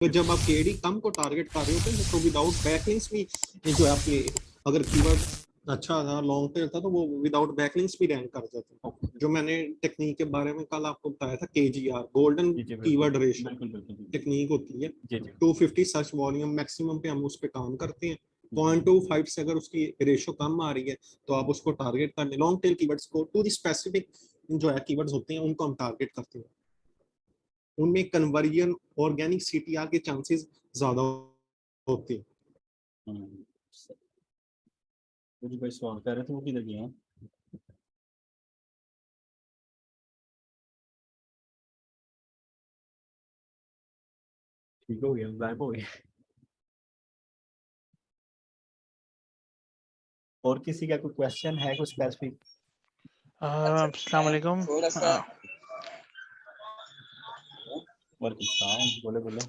तो जब आप केडी कम को टारगेट कर रहे होते हैं तो विदाउट बैकलिंक्स भी जो है आपके, अगर कीवर्ड अच्छा था, लॉन्ग टेल था, तो वो विदाउट बैकलिंक्स भी रैंक कर जाते हैं। जो मैंने टेक्निक के बारे में कल आपको बताया था, केजीआर, गोल्डन कीवर्ड रेशियो टेक्निक होती है। 250 सर्च वॉल्यूम मैक्सिमम पे हम उस पर काम करते हैं। 0.25 से अगर उसकी रेशियो कम आ रही है तो आप उसको टारगेट कर लें। लॉन्ग टेल कीवर्ड्स को, टू द स्पेसिफिक जो है कीवर्ड्स होते हैं उनको हम टारगेट करते हैं। उनमें कन्वर्जन, ऑर्गेनिक सीटीआर के चांसेस ज्यादा होते हैं। मुझे कोई सवाल कर रहे थे, वो किधर गए हैं? ठीक हो गया, गायब हो गया। और किसी का कोई क्वेश्चन है, कोई स्पेसिफिक? अस्सलाम वालेकुम। बोले बोले।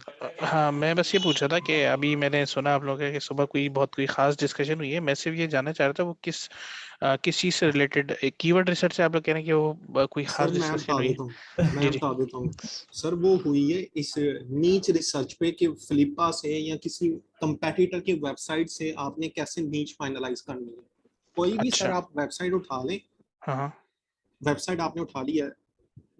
हाँ, मैं बस ये पूछ रहा था कि अभी मैंने सुना आप लोगों के सुबह कोई खास डिस्कशन हुई है। मैं सिर्फ ये जानना चाह रहा था वो किस चीज से रिलेटेड, कीवर्ड रिसर्च से आप लोग कह रहे हैं कि वो कोई खास सर मैं डिस्कशन बता हुई देता है? हूँ, मैं बता देता हूँ सर। वो हुई है इस नीच रिसर्च पे कि फ्लिपा से या किसी कंपेटिटर की वेबसाइट से आपने कैसे नीच फाइनलाइज करनी है। कोई भी सर अच्छा। आप वेबसाइट उठा लें, हाँ, वेबसाइट आपने उठा ली है,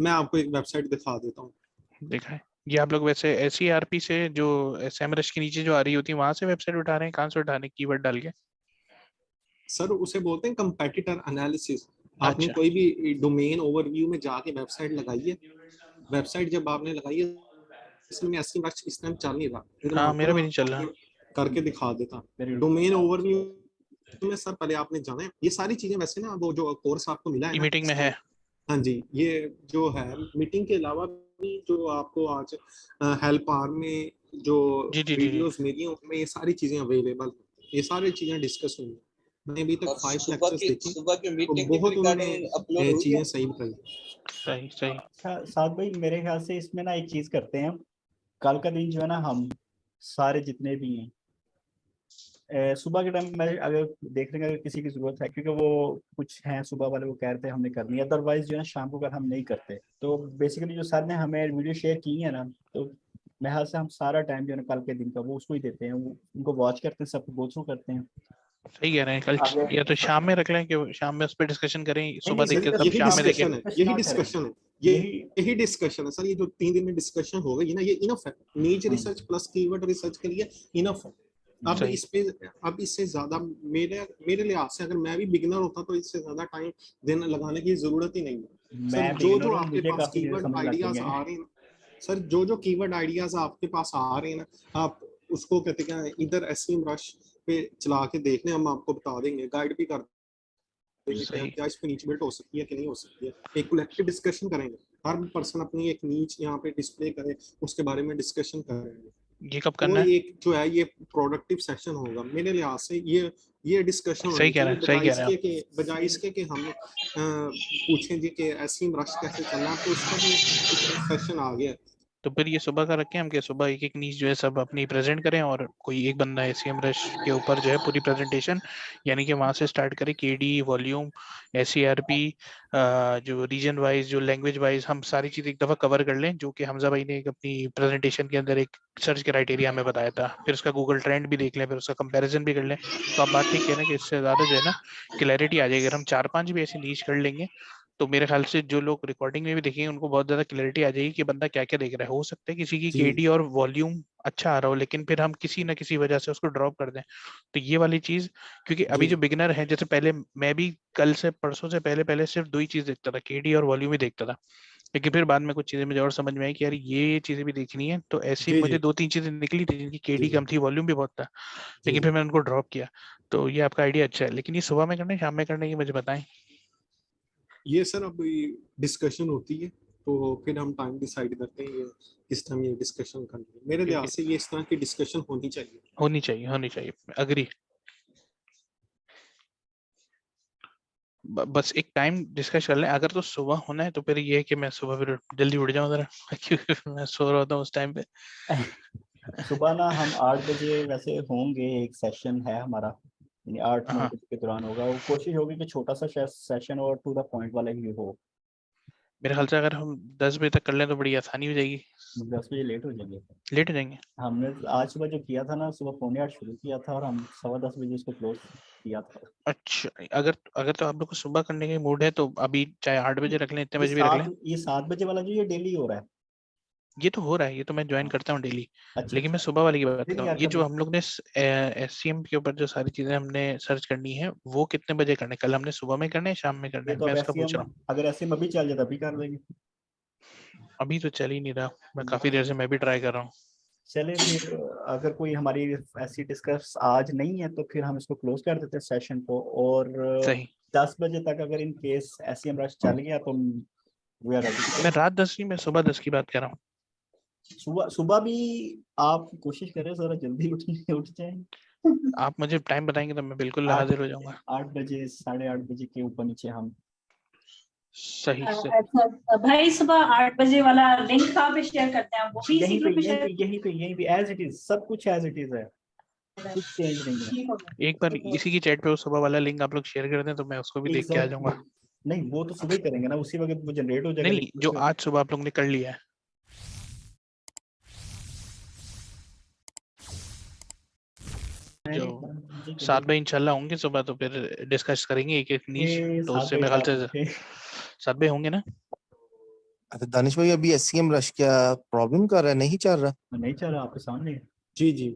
मैं आपको एक वेबसाइट दिखा देता हूँ। देखा है। ये आप लोग वैसे SERP से जो SEMrush के नीचे जो आ रही होती है वहां से वेबसाइट उठा रहे हैं? कहाँ से उठा रहे हैं कीवर्ड डाल के? सर उसे बोलते हैं कंपेटिटर एनालिसिस। आपने अच्छा। कोई भी डोमेन ओवरव्यू में जाके वेबसाइट लगाई है, वेबसाइट जब आपने लगाई है, इसमें ऐसी मैच इस टाइम चल नहीं रहा, लेकिन मैं हाँ, आपको मेरा ना भी नहीं चल रहा। आपको करके दिखा देता। डोमेन ओवरव्यू में सर पहले आपने जाना है, ये सारी चीजें वैसे ना वो जो कोर्स आपको मिला है ई ना मीटिंग में इसका, है। हाँ जी, ये जो है मीटिंग के अलावा भी जो आपको आज हेल्प आर में जो जी जी जी जी। वीडियोस मिली हैं उनमें ये सारी चीजें अवेलेबल, ये सारी चीजें डिस्कस हुई हैं। मैंने अभी तक 5 लेक्चर्स देखे, सुबह की तो मीटिंग की बहुत उन्होंने रिकॉर्डिंग अपलोड हुई चीजें है। सही बताई। सही सही। अच्छा साद भाई, मेरे ख्याल से इसमें ना एक चीज करते हैं, कल का दिन जो है ना हम सारे जितने भी हैं सुबह के टाइम में अगर देख रहे हैं अगर किसी की जरूरत है, क्योंकि वो कुछ हैं सुबह वाले वो कह रहे थे हमने करनी है, अदरवाइज जो है शाम को अगर हम नहीं करते तो बेसिकली जो सर ने हमें वीडियो शेयर की है ना, तो मेरे ख्याल से हम सारा टाइम जो है ना कल के दिन का वो उसको ही देते हैं, वो उनको वॉच करते हैं, सब गो थ्रू करते हैं। सही कह रहे हैं। कल आगे या तो शाम में रख लें कि शाम में उस पर डिस्कशन करें, नहीं सुबह नहीं, देख के सर सब यही शाम में देखें। डिस्कशन है, यही ना करें, डिस्कशन है, यही। यही डिस्कशन है सर। ये जो 3 दिन में डिस्कशन हो गई ना, ये इनफ है। नीच हम्म, रिसर्च प्लस कीवर्ड रिसर्च के लिए इनफ है। अब सही। इस पे, अब इससे ज्यादा मेरे मेरे लिहाज से अगर मैं भी बिगिनर होता तो इससे ज्यादा टाइम देना लगाने की जरूरत ही नहीं है सर। मैं जो बिगिनर जो हूँ, आपके मुझे पास काफी चीजें कीवर्ड समझ लग गई आइडियाज हैं। आ रहे हैं सर, जो जो कीवर्ड आइडियाज आपके पास आ रहे हैं ना, आप उसको कहते हैं इधर एसईएम रश पे चला के देख लें, हम आपको बता देंगे, गाइड भी कर देंगे कि सही। क्या इस पे नीच बिल्ट हो सकती है कि नहीं हो सकती है। एक कलेक्टिव डिस्कशन करेंगे, हर पर्सन अपनी एक नीच यहाँ पे डिस्प्ले करे, उसके बारे में डिस्कशन करेंगे। ये कब तो करना है? एक जो है ये प्रोडक्टिव सेशन होगा मेरे लिहाज से। ये डिस्कशन सही होनी कह रहे चाहिए, हैं, सही कह रहे हैं आप। बजाय इसके कि हम पूछें जी कि ऐसी रश कैसे चलना है, तो उसका भी एक सेशन आ गया। तो फिर ये सुबह का रखें हम, कि सुबह एक एक नीच जो है सब अपनी प्रेजेंट करें और कोई एक बंदा SEMrush के ऊपर जो है पूरी प्रेजेंटेशन, यानी कि वहां से स्टार्ट करें, KD, वॉल्यूम, SERP, जो रीजन वाइज, जो लैंग्वेज वाइज, हम सारी चीज एक दफा कवर कर लें, जो कि हमजा भाई ने एक अपनी प्रेजेंटेशन के अंदर एक सर्च क्राइटेरिया हमें बताया था। फिर उसका गूगल ट्रेंड भी देख लें, फिर उसका कंपैरिजन भी कर लें। तो आप बात ठीक है ना कि इससे ज्यादा जो है ना क्लैरिटी आ जाएगी। अगर हम 4-5 भी ऐसी नीच कर लेंगे तो मेरे ख्याल से जो लोग रिकॉर्डिंग में भी देखेंगे उनको बहुत ज्यादा क्लैरिटी आ जाएगी कि बंदा क्या क्या देख रहा है। हो सकता है किसी की जी KD और वॉल्यूम अच्छा आ रहा हो, लेकिन फिर हम किसी ना किसी वजह से उसको ड्रॉप कर दें। तो ये वाली चीज, क्योंकि अभी जी जो बिगिनर है, जैसे पहले मैं भी कल से परसों से पहले पहले सिर्फ 2 ही चीज देखता था, KD और वॉल्यूम ही देखता था। लेकिन फिर बाद में कुछ चीजें मुझे और समझ में आई कि यार ये चीजें भी देखनी है, तो ऐसी जी मुझे जी 2-3 चीजें निकली थी जिनकी KD जी कम थी, वॉल्यूम भी बहुत था। जी लेकिन फिर जी। मैंने उनको ड्रॉप किया। तो ये आपका आइडिया अच्छा है, लेकिन ये सुबह में करना है शाम में करना है, ये मुझे बताएं। ये सर अब डिस्कशन होती है तो फिर हम टाइम डिसाइड करते हैं ये किस टाइम ये डिस्कशन करनी है। मेरे लिहाज क्योंकि से ये इस तरह की डिस्कशन होनी चाहिए। होनी चाहिए, होनी चाहिए, अग्री। बस एक टाइम डिस्कस कर लें। अगर तो सुबह होना है तो फिर ये है कि मैं सुबह फिर जल्दी उठ जाऊं जरा क्योंकि मैं सो रहा होता हूँ उस टाइम पे। सुबह ना हम 8 बजे वैसे होंगे, एक सेशन है हमारा, यानी 8-9 हाँ। बजे के दौरान होगा। वो कोशिश होगी कि छोटा सा सेशन और टू द पॉइंट वाला ही हो। मेरे ख्याल से अगर हम 10 बजे तक कर लें तो बड़ी आसानी हो जाएगी। 10 बजे लेट हो जाएंगे। लेट हो जाएंगे। हमने आज सुबह जो किया था ना, सुबह 9:45 शुरू किया था और हम 10:15 बजे उसको क्लोज किया था। अच्छा, अगर अगर तो आप लोग को सुबह करने की मूड है तो अभी चाहे 8 बजे रख लें, इतने बजे भी रख लें। ये 7 बजे वाला जो ये डेली हो रहा है। ये तो हो रहा है, ये तो मैं ज्वाइन हाँ। करता हूँ डेली। अच्छा लेकिन मैं अच्छा। सुबह वाली की बात कर फिर रहा यार हूँ। ये कर जो लो। हम लोग ने SCM के ऊपर जो सारी चीजें हमने सर्च करनी है, वो कितने बजे करने? कल हमने सुबह में करना है, शाम में करना ये है? तो मैं अब उसका ऐसे पूछ हम, रहा हूँ। अगर ऐसे में अभी चल जाए तभी कर देंगे। अभी तो चल ही नहीं रहा, मैं काफी देर से मैं भी ट्राई कर रहा हूँ। चले फिर, अगर कोई हमारी ऐसी डिस्कस आज नहीं है तो फिर हम इसको क्लोज कर देते हैं सेशन को। और सही। 10 बजे तक अगर इन केस ऐसी हम रश चल गया तो वी आर मैं रेडी। रात 10 नहीं, मैं सुबह 10 की बात कर रहा हूँ। सुबह सुबह भी आप कोशिश करें जरा जल्दी उठ जाए। आप मुझे टाइम बताएंगे तो मैं बिल्कुल आठ हाजिर हो जाऊंगा। 8 बजे 8:30 बजे के ऊपर नीचे हम। सही से। अच्छा भाई, सुबह 8 बजे वाला लिंक कहाँ पे शेयर करते हैं? वो भी इसी यहीं पे ग्रुप में यहीं शेयर? पे यहीं पे यहीं पे एज इट इज, सब कुछ एज इट इज है, कुछ चेंज नहीं है। ठीक हो गया। एक बार इसी की चैट पे वो सुबह वाला लिंक आप लोग शेयर कर दें तो मैं उसको भी देख के आ एग्जैक्टली जाऊंगा। नहीं, वो तो सुबह ही करेंगे ना, उसी वक्त वो जनरेट हो जाएगा नहीं नहीं, लिंक जो उसमें। आज सुबह आप लोग ने कर लिया है। जो 7 बजे इंशाल्लाह होंगे सुबह, तो फिर डिस्कस करेंगे एक एक नीच। तो 7 उससे बजे मेरे ख्याल से उठे। 7 बजे होंगे ना। अच्छा दानिश भाई, अभी SCM रश क्या प्रॉब्लम कर रहा है, नहीं चल रहा? नहीं चल रहा आपके सामने है। जी जी।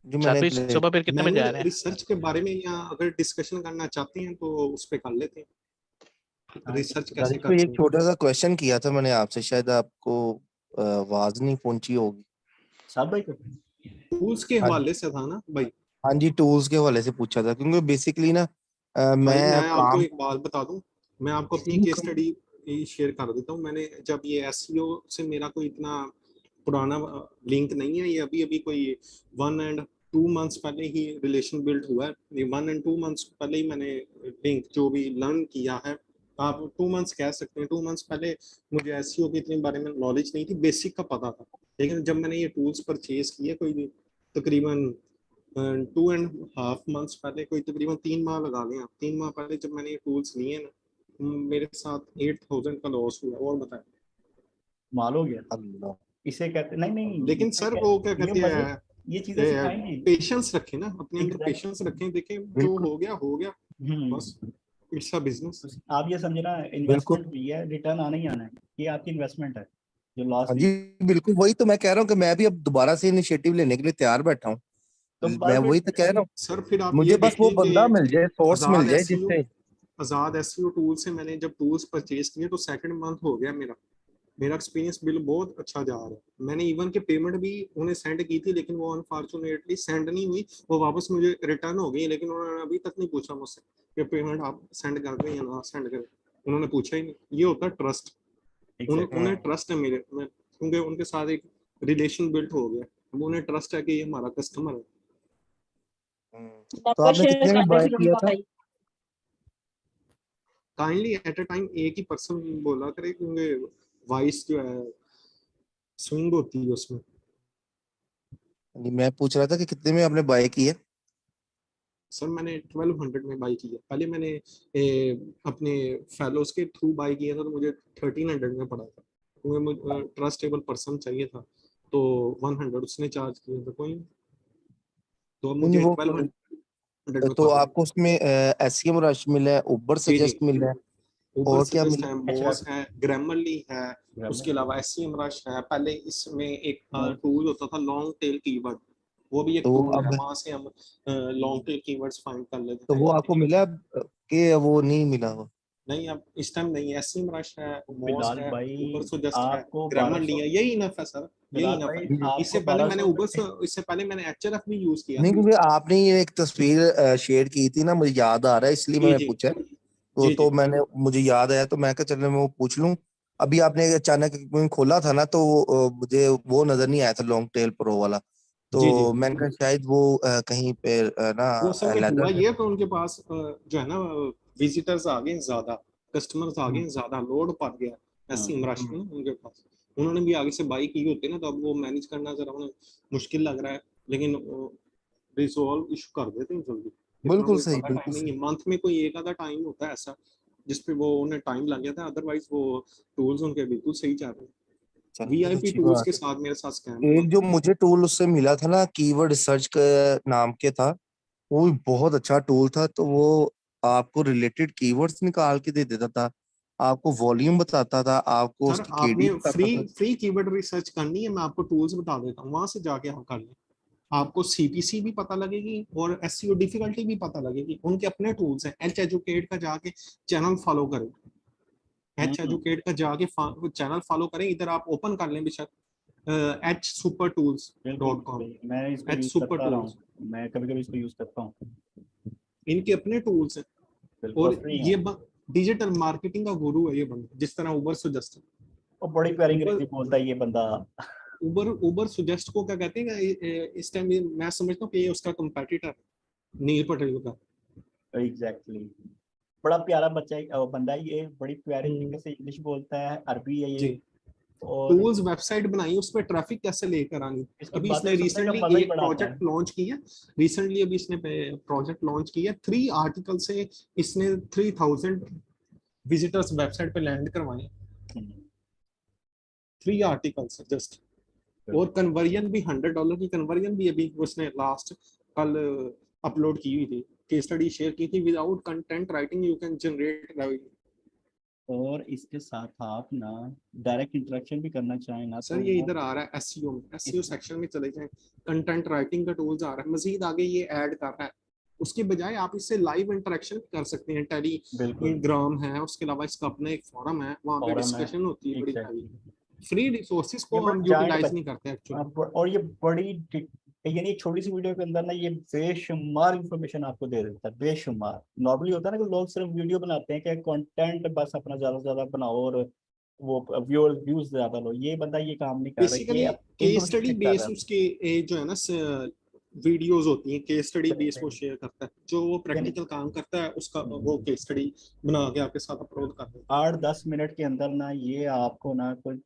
जो 7 मैंने बजे सुबह फिर कितने बजे मैंने आ रहे हैं? रिसर्च के बारे में या अगर डिस्कशन करना चाहते हैं तो उस पे कर लेते हैं। हाँ, रिसर्च कैसे दानिश कर भाई, एक सकते छोटा सा क्वेश्चन किया था मैंने आपसे, शायद आपको आवाज नहीं पहुंची होगी। 7 बजे को। हैं? टूल्स के हाँ हवाले से था ना भाई। हाँ जी, टूल्स के हवाले से पूछा था, क्योंकि बेसिकली ना भाई मैं मैं आपको काम। एक बात बता दूं, मैं आपको अपनी केस स्टडी शेयर कर देता हूँ। मैंने जब ये एसईओ से मेरा कोई इतना पुराना लिंक नहीं है, ये अभी अभी कोई 1 and 2 months पहले ही रिलेशन बिल्ड हुआ है। ये 1 and 2 months पहले ही मैंने लिंक जो भी लर्न किया है, आप 2 months कह सकते हैं। 2 months पहले मुझे एसईओ के इतने बारे में नॉलेज नहीं थी, बेसिक का पता था। लेकिन जब मैंने ये टूल्स परचेज किए कोई तकरीबन 2.5 months पहले, कोई तकरीबन 3 माह लगा लें आप, 3 माह पहले जब मैंने ये टूल्स लिए ना, मेरे साथ 8,000 का लॉस हुआ। और बताएं। माल हो गया। अल्लाह। इसे कहते नहीं नहीं, लेकिन इसे सर वो क्या ये कहते मजे, हैं, ये चीजें सिखाएंगी। पेशेंस रखें ना, अपने अंदर Exactly. पेशेंस रखें। देखें जो बिल्कुल हो गया हो गया, बस। हम्म। It's a business. आप ये समझे ना, बिल्कुल। इन्वेस्टमेंट भी है, रिटर्न आना ही आना है। ये आपकी इन्वेस्टमेंट है जो लॉस हाँ हुई। जी, बिल्कुल वही तो मैं कह रहा हूँ कि मैं भी अब दोबारा से इनिशिएटिव लेने के लिए तैयार बैठा हूँ। तो मैं बस वही तो कह रहा हूँ, सर फिर आप ये मुझे बस वो देखें कि बंदा मिल जाए, सोर्स मिल आजाद जाए एसईओ, जिससे। आजाद एसईओ टूल से मैंने जब टूल्स परचेज किए तो सेकंड मंथ हो गया मेरा। मेरा एक्सपीरियंस बिल बहुत अच्छा जा रहा है। मैंने इवन के पेमेंट भी उन्हें सेंड की थी, लेकिन वो अनफॉर्चुनेटली सेंड नहीं हुई। वो वापस मुझे रिटर्न हो गई, लेकिन उन्होंने अभी तक नहीं पूछा मुझसे कि पेमेंट आप सेंड कर दें या ना सेंड करें। उन्होंने पूछा ही नहीं। ये होता है ट्रस्ट। Exactly. उन्हें ट्रस्ट है मेरे में, क्योंकि उनके साथ एक रिलेशन बिल्ड हो गया। अब उन्हें ट्रस्ट है कि ये हमारा कस्टमर है। तो आपने कितने में बाय किया था? काइंडली एट अ टाइम एक ही पर्सन बोला करे, क्योंकि वॉइस जो है स्विंग होती है उसमें। नहीं, मैं पूछ रहा था कि कितने में आपने बाय किया। सर मैंने 1200 में बाई किया। पहले मैंने अपने फेलोज के थ्रू बाई किया था, तो मुझे 1300 में पड़ा था, क्योंकि मुझे ट्रस्टेबल पर्सन चाहिए था। तो 100 उसने चार्ज किया था, कोई नहीं। तो अब नहीं नहीं, मुझे वो 1200 में तो पड़ रहा है। आपको उसमें SCM रश मिला है, उबर जी जी। सजेस्ट मिला है, ऊबर और क्या सजेस्ट मिला? है, अच्छा। बॉस है, ग्रामरली है। उसके Grammar. अलावा एससीएम रश है। पहले इसमें एक और टूल होता था लॉन्ग टेल कीवर्ड, वो भी एक तो टूल है, अब वहां से हम लॉन्ग टेल कीवर्ड्स फाइंड कर लेते तो थे। वो आपको मिला कि वो नहीं मिला? वो नहीं, अब इस टाइम नहीं है। एससीएम रश है, बॉस बिलाल है, भाई, ऊबर सजेस्ट है, आपको ग्रामरली 1200, है। यही इनफ है सर, यही बिलाल इनफ है। भाई जी जी। इससे आपको पहले मैंने 1200 ऊबर से, इससे पहले मैंने एचआरएफ भी यूज किया नहीं, था। क्योंकि आपने ये एक तस्वीर शेयर की थी ना, मुझे याद आ रहा है, इसलिए जी मैंने जी पूछा। जी जी। तो मैंने, मुझे याद आया तो मैं कहा चलो मैं वो पूछ लूं। अभी आपने अचानक कोई खोला था ना, तो मुझे वो नजर नहीं आया था लॉन्ग टेल प्रो वाला। जी जी। तो मैंने कहा शायद वो कहीं पे ना वो असल में हुआ अलहदा से। ये कि उनके पास जो है ना, विजिटर्स आ गए ज्यादा, कस्टमर्स आ गए ज्यादा, लोड पड़ गया ऐसी इमराश में ना उनके पास। उन्होंने भी आगे से बाई की होती ना, तो अब वो मैनेज करना जरा उन्हें मुश्किल लग रहा है। लेकिन रिजॉल्व इशू कर देते हैं जल्दी। इतना बिल्कुल कोई सही, बड़ा टाइम बिल्कुल नहीं सही। है, मंथ में कोई एक आधा टाइम होता है ऐसा जिसपे वो उन्हें टाइम लग गया था, अदरवाइज वो टूल्स उनके बिल्कुल सही चल रहे हैं। चलिए, वीआईपी अच्छी टूल्स बात के है। साथ मेरे साथ स्कैम एक जो मुझे टूल उससे मिला था ना, कीवर्ड रिसर्च का नाम के था, वो भी बहुत अच्छा टूल था। तो वो आपको रिलेटेड कीवर्ड्स निकाल के दे देता था, आपको वॉल्यूम बताता था, आपको सर उसकी केडी आपने बताता फ्री था। फ्री कीवर्ड रिसर्च करनी है, मैं आपको टूल्स बता देता हूँ, वहां से जाके आप कर लें। आपको सीपीसी भी पता लगेगी और एसईओ डिफिकल्टी भी पता लगेगी। उनके अपने टूल्स हैं। एच एजुकेट का जाके चैनल फॉलो करें, एच एजुकेट का जाके चैनल फॉलो करें। इधर आप ओपन कर लें बेशक hsupertools.com, मैं इसको एच यूज सुपर करता रहा टूल्स, हूँ, मैं कभी कभी इसको यूज करता हूँ। इनके अपने टूल्स हैं। बिल्कुल और फ्री ये है। डिजिटल मार्केटिंग का गुरु है ये बंदा, जिस तरह उबर सुजेस्ट। और बड़ी प्यारी उबर अंग्रेजी बोलता है ये बंदा। उबर उबर सुजेस्ट को क्या कहते हैं इस टाइम मैं समझता हूँ कि ये उसका कंपेटिटर नील पटेल का। एग्जैक्टली बड़ा प्यारा बच्चा बंदा है ये, बड़ी प्यारी तरीके से इंग्लिश बोलता है, अरबी है जी, ये। और टूल्स वेबसाइट बनाई, उस पर ट्रैफिक कैसे लेकर आनी। इसकी अभी बातें इसने सुनने का रिसेंटली मजा ही एक बड़ा आता है। प्रोजेक्ट लॉन्च किया, रिसेंटली अभी इसने प्रोजेक्ट लॉन्च किया, 3 आर्टिकल से इसने 3000 विजिटर्स वेबसाइट पे लैंड करवाए। 3 आर्टिकल्स जस्ट। और कन्वर्जन भी $100 की कन्वर्जन भी अभी उसने लास्ट कल अपलोड की हुई थी, केस स्टडी शेयर की थी। Without content writing you can generate revenue. और इसके साथ आप ना डायरेक्ट इंटरेक्शन भी करना चाहें ना सर तो ये वो इधर आ रहा है एसईओ में, एसईओ इस सेक्शन में चले जाएं, कंटेंट राइटिंग का टूल्स आ रहा है, मजीद आगे ये ऐड कर रहा है। उसके बजाय आप इससे लाइव इंटरेक्शन कर सकते हैं। बिल्कुल टेलीग्राम है, उसके अलावा इसका अपना एक फोरम है, वहाँ पे फॉरम है। डिस्कशन होती है बड़ी सारी। एग्जैक्टली फ्री रिसोर्सेज ये को बड़ा हम जायंट यूटिलाइज नहीं करते एक्चुअली। और ये बड़ी यानी एक छोटी सी वीडियो के अंदर ना ये बेशुमार इंफॉर्मेशन आपको दे देता है, बेशुमार। नॉर्मली होता है ना कि लोग सिर्फ वीडियो बनाते हैं कि कंटेंट बस अपना ज्यादा से ज्यादा बनाओ और वो व्यूज ज्यादा लो, ये बंदा ये काम नहीं कर रहा, ये basically case information study share कर बेस रहा उसके जो है ना वीडियोस होती हैं, केस स्टडी बेस वो है। शेयर करता है। जो वो यानी प्रैक्टिकल काम करता है उसका वो केस स्टडी बना के आपके साथ अपलोड कर देता है। 8-10 मिनट के अंदर ना ये आपको ना कोई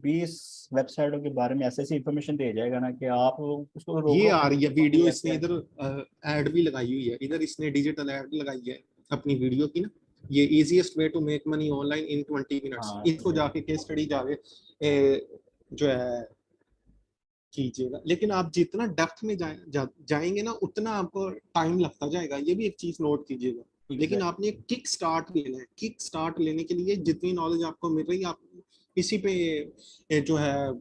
20 वेबसाइटों के बारे में ऐसे ऐसी इंफॉर्मेशन दे जाएगा ना कि आप उसको रोक ये रोक आ रही है के वीडियो, लगता इसने है। इधर ऐड भी लगाई हुई है, इधर इसने डिजिटल ऐड लगाई है अपनी वीडियो की ना। ये easiest way to make money online in 20 minutes. हाँ इसको जाके केस स्टडी जाके जो है कीजिएगा। लेकिन आप जितना डेप्थ में जाएंगे ना, उतना आपको टाइम लगता जाएगा, ये भी एक चीज नोट कीजिएगा। लेकिन एग्जैक्ट आपने किक स्टार्ट लेना है। किक स्टार्ट लेने के लिए जितनी नॉलेज आपको मिल रही है, आप इसी पे जो है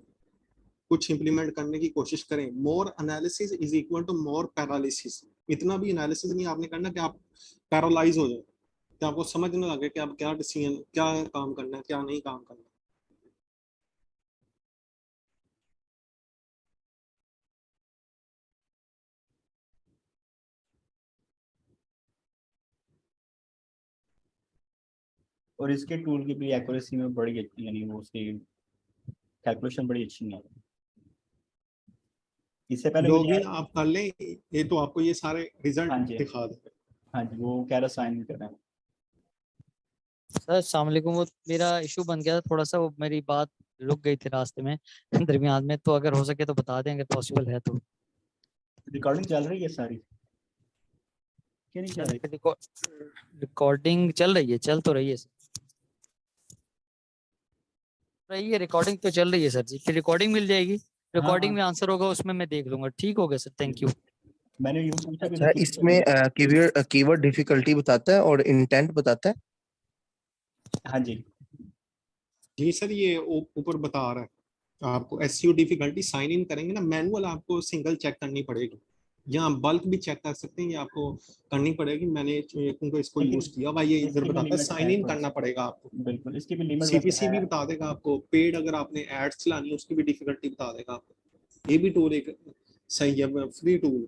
कुछ इंप्लीमेंट करने की कोशिश करें। More analysis is equal to more paralysis. इतना भी एनालिसिस नहीं आपने करना कि आप पैरालाइज हो जाए, कि आपको समझ ना लगे कि आप क्या डिसीजन, क्या काम करना है, क्या नहीं काम करना। और इसके टूल की भी एक्यूरेसी में बड़ी अच्छी, यानी वो उसकी कैलकुलेशन बड़ी अच्छी है। इससे पहले मुझे लॉगिन आप कर लें, ये तो आपको ये सारे रिजल्ट हाँ जी दिखा देगा। हाँ जी, वो कह रहा साइन कर रहा है। सर अस्सलाम वालेकुम। वो मेरा इशू बन गया था थोड़ा सा, वो मेरी बात रुक गई थी रास्ते में दरमियान में, तो अगर हो सके तो बता दें अगर पॉसिबल है तो। रिकॉर्डिंग चल रही है सारी क्या नहीं चल रही? रिकॉर्डिंग चल रही है, चल तो रही है सर, रही है रिकॉर्डिंग तो चल रही है सर जी। फिर रिकॉर्डिंग मिल जाएगी, हाँ रिकॉर्डिंग हाँ में आंसर होगा उसमें मैं देख लूंगा। ठीक हो गया सर, थैंक यू। मैंने यूं पूछा कि अच्छा, इसमें कीवर्ड डिफिकल्टी बताता है और इंटेंट बताता है। हाँ जी जी सर, ये ऊपर बता रहा है आपको एसईओ डिफिकल्टी। साइन इन करेंगे ना, मैनुअल आपको सिंगल चेक करनी पड़ेगी, या बल्क भी चेक कर सकते हैं, ये आपको करनी पड़ेगी। मैंने क्योंकि इसको लेकिन यूज किया भाई, ये इधर इसकी भी बताता है लिमिट साइन है इन थोड़ी करना सी। पड़ेगा आपको। बिल्कुल इसकी भी लिमिट वैसे सीपीसी भी है। बता देगा आपको, पेड अगर आपने एड्स चलानी है उसकी भी डिफिकल्टी बता देगा आपको। ये भी टूल एक सही है, फ्री टूल।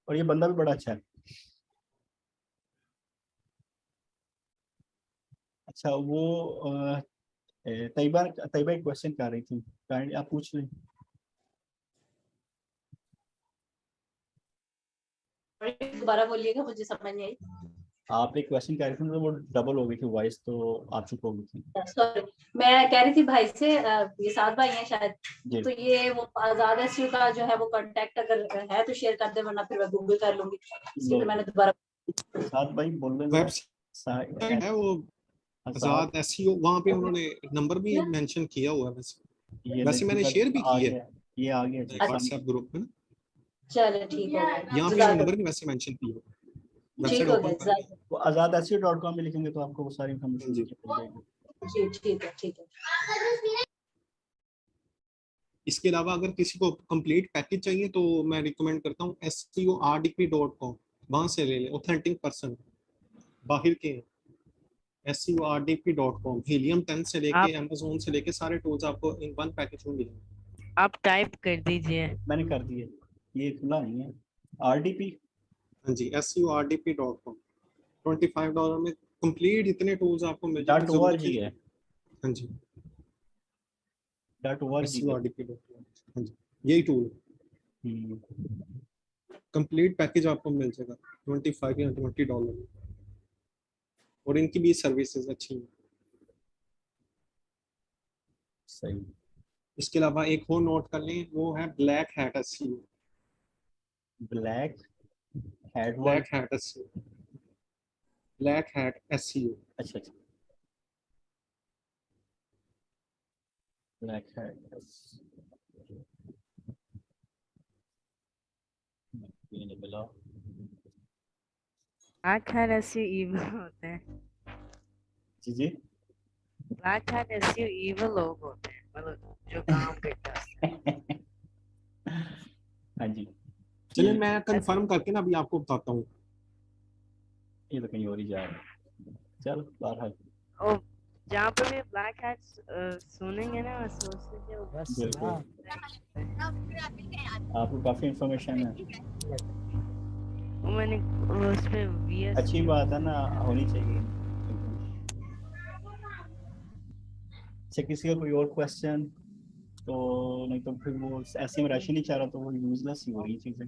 और ये बंदा भी बड़ा अच्छा है। अच्छा वो तैयबा तैयबा एक क्वेश्चन कर रही थी, काइंडली आप पूछ लें। दोबारा बोलिएगा, मुझे समझ नहीं आई। आप एक क्वेश्चन कर रही थी, मतलब वो डबल हो गई थी वॉइस, तो आप चुप हो गई थी। सॉरी, मैं कह रही थी भाई से, ये 7 भाई हैं शायद, जी तो ये वो आजाद एसयू का जो है वो कांटेक्ट अगर है तो शेयर कर दे, वरना फिर मैं गूगल कर लूंगी, इसलिए लो मैंने दोबारा। साथ भाई बोल रहे वेब हैं। है वो आजाद एसईओ, वहां पे उन्होंने नंबर भी मेंशन किया हुआ है वैसे। वैसे मैंने शेयर भी की है ये आ गया जी, व्हाट्सएप ग्रुप में। चलो ठीक हो गया, यहाँ पे नंबर भी वैसे मेंशन किया हुआ है। ठीक वेबसाइट हो ओपन गया, करके वो azad.com में लिखेंगे तो आपको वो सारी इन्फॉर्मेशन जी। मिल जाएगी। जी ठीक है ठीक है। इसके अलावा अगर किसी को कंप्लीट पैकेज चाहिए तो मैं रिकमेंड करता हूँ SEORDP.com, वहां से ले ले, ऑथेंटिक पर्सन बाहर के हैं। SEORDP.com, हीलियम 10 से लेके Amazon से लेके सारे टूल्स आपको इन वन पैकेज में मिलेंगे। आप टाइप कर दीजिए। मैंने कर दिए, ये खुला नहीं है। RDP, हाँ जी, SEORDP.com, $25 में कंप्लीट इतने टूल्स आपको मिल जाएंगे। .org जरूरत है, हाँ जी, .org है। SEORDP.com, हाँ जी, यही टूल कंप्लीट पैकेज आपको मिल जाएगा 25 या $20 में, और इनकी भी सर्विसेज अच्छी हैं। सही। इसके अलावा एक और नोट कर लें, वो है black hat SEO। Black hat black hat SEO, black hat SEO। अच्छा अच्छा, ब्लैक हैट ये नहीं मिला। ब्लैक हैट एसईओ इविल होते हैं। जी जी ब्लैक हैट एसईओ इविल लोग होते हैं, मतलब जो काम करते हैं। हाँ जी, चलिए मैं कंफर्म करके ना अभी आपको बताता हूँ। ये तो कहीं और ही जा रहा है। चलो बहरहाल, और जहाँ पे भी ब्लैक हैट्स सुनेंगे ना, सोचते हैं वो बस बिल्कुल हाँ। आपको काफी इंफॉर्मेशन है। मैंने उस पे वीएस अच्छी बात है ना, होनी चाहिए। अच्छा, किसी का कोई और क्वेश्चन तो नहीं तो फिर वो ऐसे में राशि नहीं चाह रहा तो वो यूजलेस ही हो रही चीजें।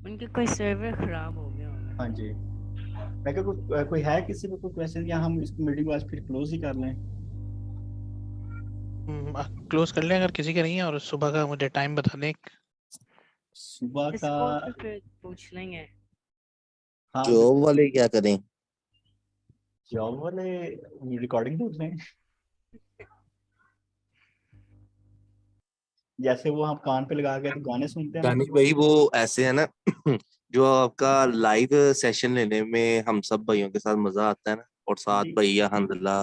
उनके कोई सर्वर खराब हो गया होगा। हाँ जी, मैं क्या कोई है किसी को कोई क्वेश्चन, या हम इस मीटिंग आज फिर क्लोज ही कर लें? क्लोज कर लें अगर किसी का नहीं है, और सुबह का मुझे टाइम बता दें। सुबह इस का कॉल पे फिर पूछ लेंगे। हाँ, जॉब वाले क्या करें? जॉब वाले रिकॉर्डिंग देख रहे हैं। जैसे वो हम कान पे लगा के तो गाने सुनते हैं दानिश ना, भाई वो ऐसे है ना जो आपका लाइव सेशन लेने में हम सब भाइयों के साथ मजा आता है ना, और साथ जी, भैया हंदला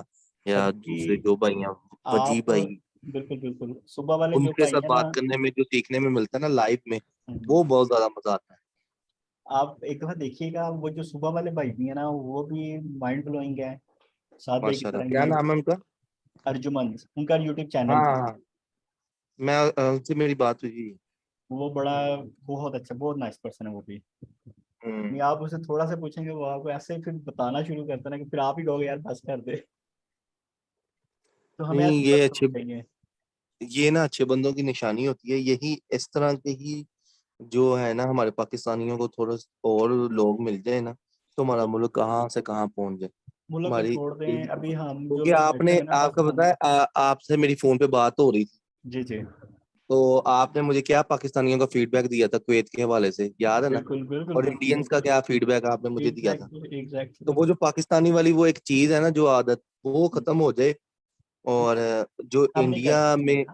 या सबकी दूसरे जो भाई हैं, वजी आप भाई, बिल्कुल बिल्कुल सुबह वाले जो उनके भाई साथ है ना, बात करने में जो सीखने में मिलता है ना लाइव में, वो बहुत ज्यादा मजा आता है। आप एक दफा देखिएगा, वो जो सुबह वाले भाई भी है ना वो भी माइंड ब्लोइंग है, साथ भाई की माशाल्लाह, तरह क्या ही। नाम है उनका? अर्जुमन, उनका यूट्यूब चैनल है। हाँ, मैं उनसे मेरी बात हुई थी। वो बड़ा बहुत अच्छा, बहुत नाइस पर्सन है वो भी। हम्म, नहीं, आप उसे थोड़ा सा पूछेंगे वो आपको ऐसे ही फिर बताना शुरू करता है ना कि फिर आप ही कहोगे यार बस कर दे। तो हमें नहीं ऐसे ये बंदे अच्छे, चाहिए। ये ना अच्छे बंदों की निशानी होती है, यही इस तरह के ही जो है ना, हमारे पाकिस्तानियों को थोड़ा और लोग मिल जाए ना, तो हमारा मुल्क कहाँ से कहाँ पहुंच जाए। मुल्क को हमारी छोड़ दें, अभी हम जो क्योंकि लोग बैठे आपने, हैं ना आपका पता पाकिस्तान। है आपसे मेरी फोन पे बात हो रही थी, जी जी, तो आपने मुझे क्या पाकिस्तानियों का फीडबैक दिया था कुवैत के हवाले से, याद है ना? बिल्कुल बिल्कुल और इंडियंस का क्या फीडबैक आपने मुझे दिया था? Exactly exactly. तो वो जो पाकिस्तानी वाली वो एक चीज है ना, जो आदत, वो खत्म हो जाए। और जो हम नहीं कर इंडिया सकते, में,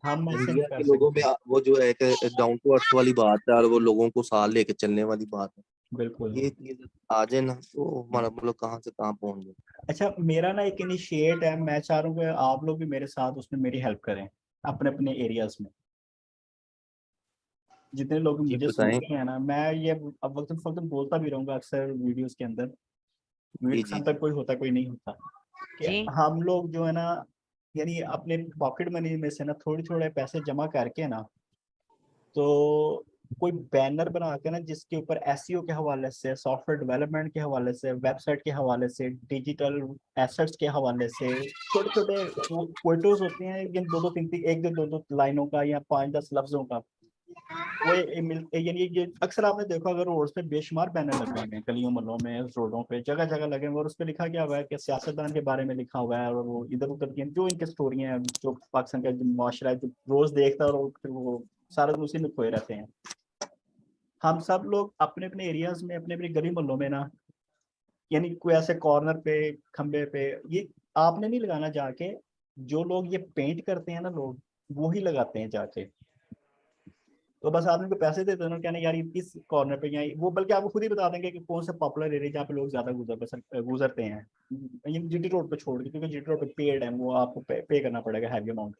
हम ऐसे नहीं इंडिया कर के लोगों में सकते। वो जो है एक डाउन टू अर्थ वाली बात है, और वो लोगों को साथ लेके चलने वाली बात है, बिल्कुल। ये चीज आ जाए ना तो हमारा मुल्क कहाँ से कहाँ पहुंच जाए। अच्छा, मेरा ना एक इनिशिएट है, मैं चाह रहा हूँ कि आप लोग भी मेरे साथ उसमें मेरी हेल्प करें अपने अपने एरियाज में। जितने लोग जी मुझे बताएं। सुनते हैं ना, मैं ये अब वक्त वक्त बोलता भी रहूंगा अक्सर वीडियोस के अंदर। जी मीट जी खाता कोई होता कोई नहीं होता, कि जी हम लोग जो है ना, यानी अपने पॉकेट मनी में से ना थोड़े थोड़े पैसे जमा करके ना, तो कोई बैनर बना के ना जिसके ऊपर एसईओ के हवाले से, सॉफ्टवेयर डेवलपमेंट के हवाले से, वेबसाइट के हवाले से, डिजिटल एसेट्स के हवाले से छोटे छोटे फोटोज होते हैं, लेकिन दो दो तीन तीन, एक दो दो लाइनों का या 5-10 लफ्जों का, वो यानी ये अक्सर आपने देखा अगर रोड पे बेशुमार बैनर लगे हुए हैं गलियों मोहल्लों में, रोडों पे जगह जगह लगे हुए, और उस पर लिखा गया हुआ है कि सियासतदान के बारे में लिखा हुआ है, और वो इधर उधर की जो इनके स्टोरियां हैं, जो पाकिस्तान का जो माशरा है जो रोज देखता है, और फिर वो सारा दिन उसी में खोए रहते हैं। हम सब लोग अपने अपने एरियाज में, अपने अपने गली मोहल्लों में ना, यानी कोई ऐसे कॉर्नर पे, खंबे पे, ये आपने नहीं लगाना जाके, जो लोग ये पेंट करते हैं ना लोग, वो ही लगाते हैं जाके। तो बस आप इनको पैसे देते हो ना, कहना यार इस कॉर्नर पे यहाँ वो, बल्कि आपको खुद ही बता देंगे कि कौन सा पॉपुलर एरिया जहाँ पे लोग ज्यादा गुजरते हैं, ये जीटी रोड पे छोड़ के, क्योंकि जीटी रोड पे पेड है, वो आपको पे करना पड़ेगा हैवी अमाउंट।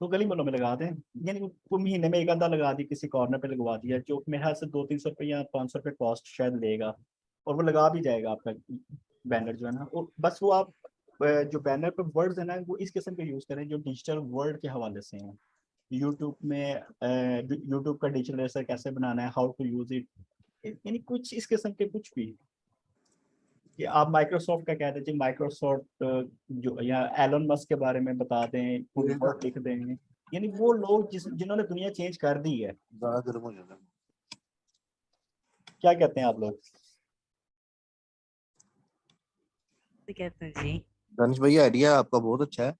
तो गली मोहल्लों में लगा दें, यानी वो महीने में एक आधा लगा दी, किसी कॉर्नर पे लगवा दिया, जो मेरे ख्याल से 200-300 रुपये या 500 रुपये कॉस्ट शायद लेगा, और वो लगा भी जाएगा आपका बैनर जो है ना। और बस वो आप जो बैनर पे वर्ड्स है ना, वो इस किस्म के यूज करें जो डिजिटल वर्ल्ड के हवाले से हैं। यूट्यूब में यूट्यूब का डिजिटल रेसर कैसे बनाना है, हाउ टू यूज इट, यानी कुछ इस किस्म के कुछ भी, कि आप माइक्रोसॉफ्ट का कह दीजिए, माइक्रोसॉफ्ट जो, या एलन मस्क के बारे में बता दें, कोई वर्ड लिख दें, यानी वो लोग जिन्होंने दुनिया चेंज कर दी है। ज्यादा गर्म हो जाता है। क्या कहते हैं आप लोग? कहते हैं जी। दानिश भाई आइडिया आपका बहुत अच्छा है।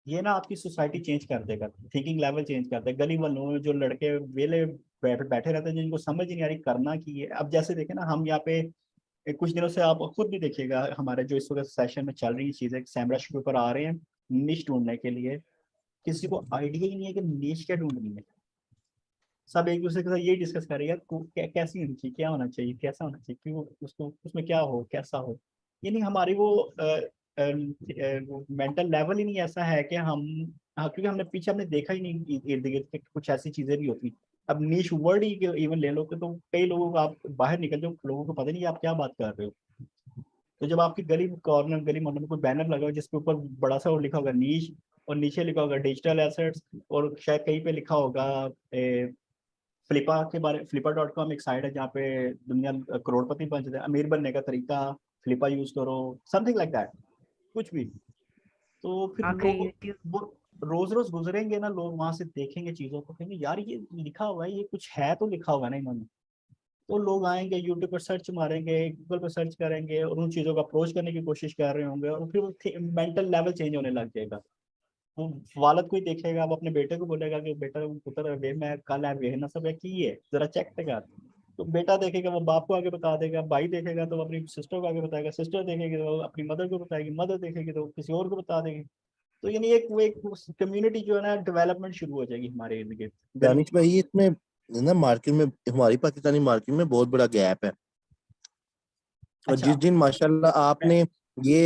ये ना आपकी सोसाइटी चेंज कर देगा, थिंकिंग लेवल चेंज कर देगा। गली वालों में जो लड़के वेले बैठे रहते हैं, जिनको समझ ही नहीं आ रही करना की है। अब जैसे देखे ना, हम यहाँ पे कुछ दिनों से, आप खुद भी देखिएगा, हमारे जो इस वक्त सेशन में चल रही चीजें, सैमरश के ऊपर आ रहे हैं निश ढूंढने के लिए। किसी को आइडिया ही नहीं है कि निश क्या ढूंढनी है। सब एक दूसरे के साथ यही डिस्कस कर रहे हैं कैसी होनी चाहिए, क्या होना चाहिए, कैसा होना चाहिए, क्यों उसको, उसमें क्या हो, कैसा हो। यानी हमारी वो मेंटल लेवल ही नहीं ऐसा है कि हम, हाँ, क्योंकि हमने पीछे हमने देखा ही नहीं इर्द गिर्द के कुछ ऐसी चीजें भी होती। अब नीश वर्ड ही इवन ले लो, तो कई लोगों को, आप बाहर निकल जाओ, लोगों को पता नहीं आप क्या बात कर रहे हो। तो जब आपकी गली कॉर्नर, गली मोहल्ले में कोई बैनर लगा हो जिसके ऊपर बड़ा सा और लिखा होगा नीश, और नीचे लिखा होगा डिजिटल एसेट्स, और शायद कहीं पे लिखा होगा फ्लिपा के बारे, flippa.com एक साइट है जहाँ पे दुनिया करोड़पति बन जाते हैं, अमीर बनने का तरीका, फ्लिपा यूज करो, समथिंग लाइक दैट, कुछ भी। तो फिर हाँ, लोग यूट्यूब। वो रोज रोज गुजरेंगे ना, लोग वहां से देखेंगे चीजों को, कहेंगे यार ये लिखा हुआ है, ये कुछ है तो लिखा हुआ है ना इन्होंने। तो लोग आएंगे, यूट्यूब पर सर्च मारेंगे, गूगल पर सर्च करेंगे, और उन चीजों को अप्रोच करने की कोशिश कर रहे होंगे, और फिर वो मेंटल लेवल चेंज होने लग जाएगा। वो वालद कोई देखेगा, अब अपने बेटे को बोलेगा कि बेटा पुत्र वे, मैं कल है वे ना सब की है, जरा चेक कर। तो बेटा देखेगा, वो बाप को आगे बता देगा, भाई देखेगा तो अपनी सिस्टर को आगे बताएगा, सिस्टर देखेगी तो अपनी मदर को बताएगी, मदर देखेगी तो किसी और को बता देगी। तो यानी एक वो एक कम्युनिटी जो है ना, डेवलपमेंट शुरू हो जाएगी हमारे इर्द गिर्द। दानिश भाई इसमें ना मार्केट में, हमारी पाकिस्तानी मार्केट में बहुत बड़ा गैप है। और अच्छा, जिस दिन माशाल्लाह आपने ये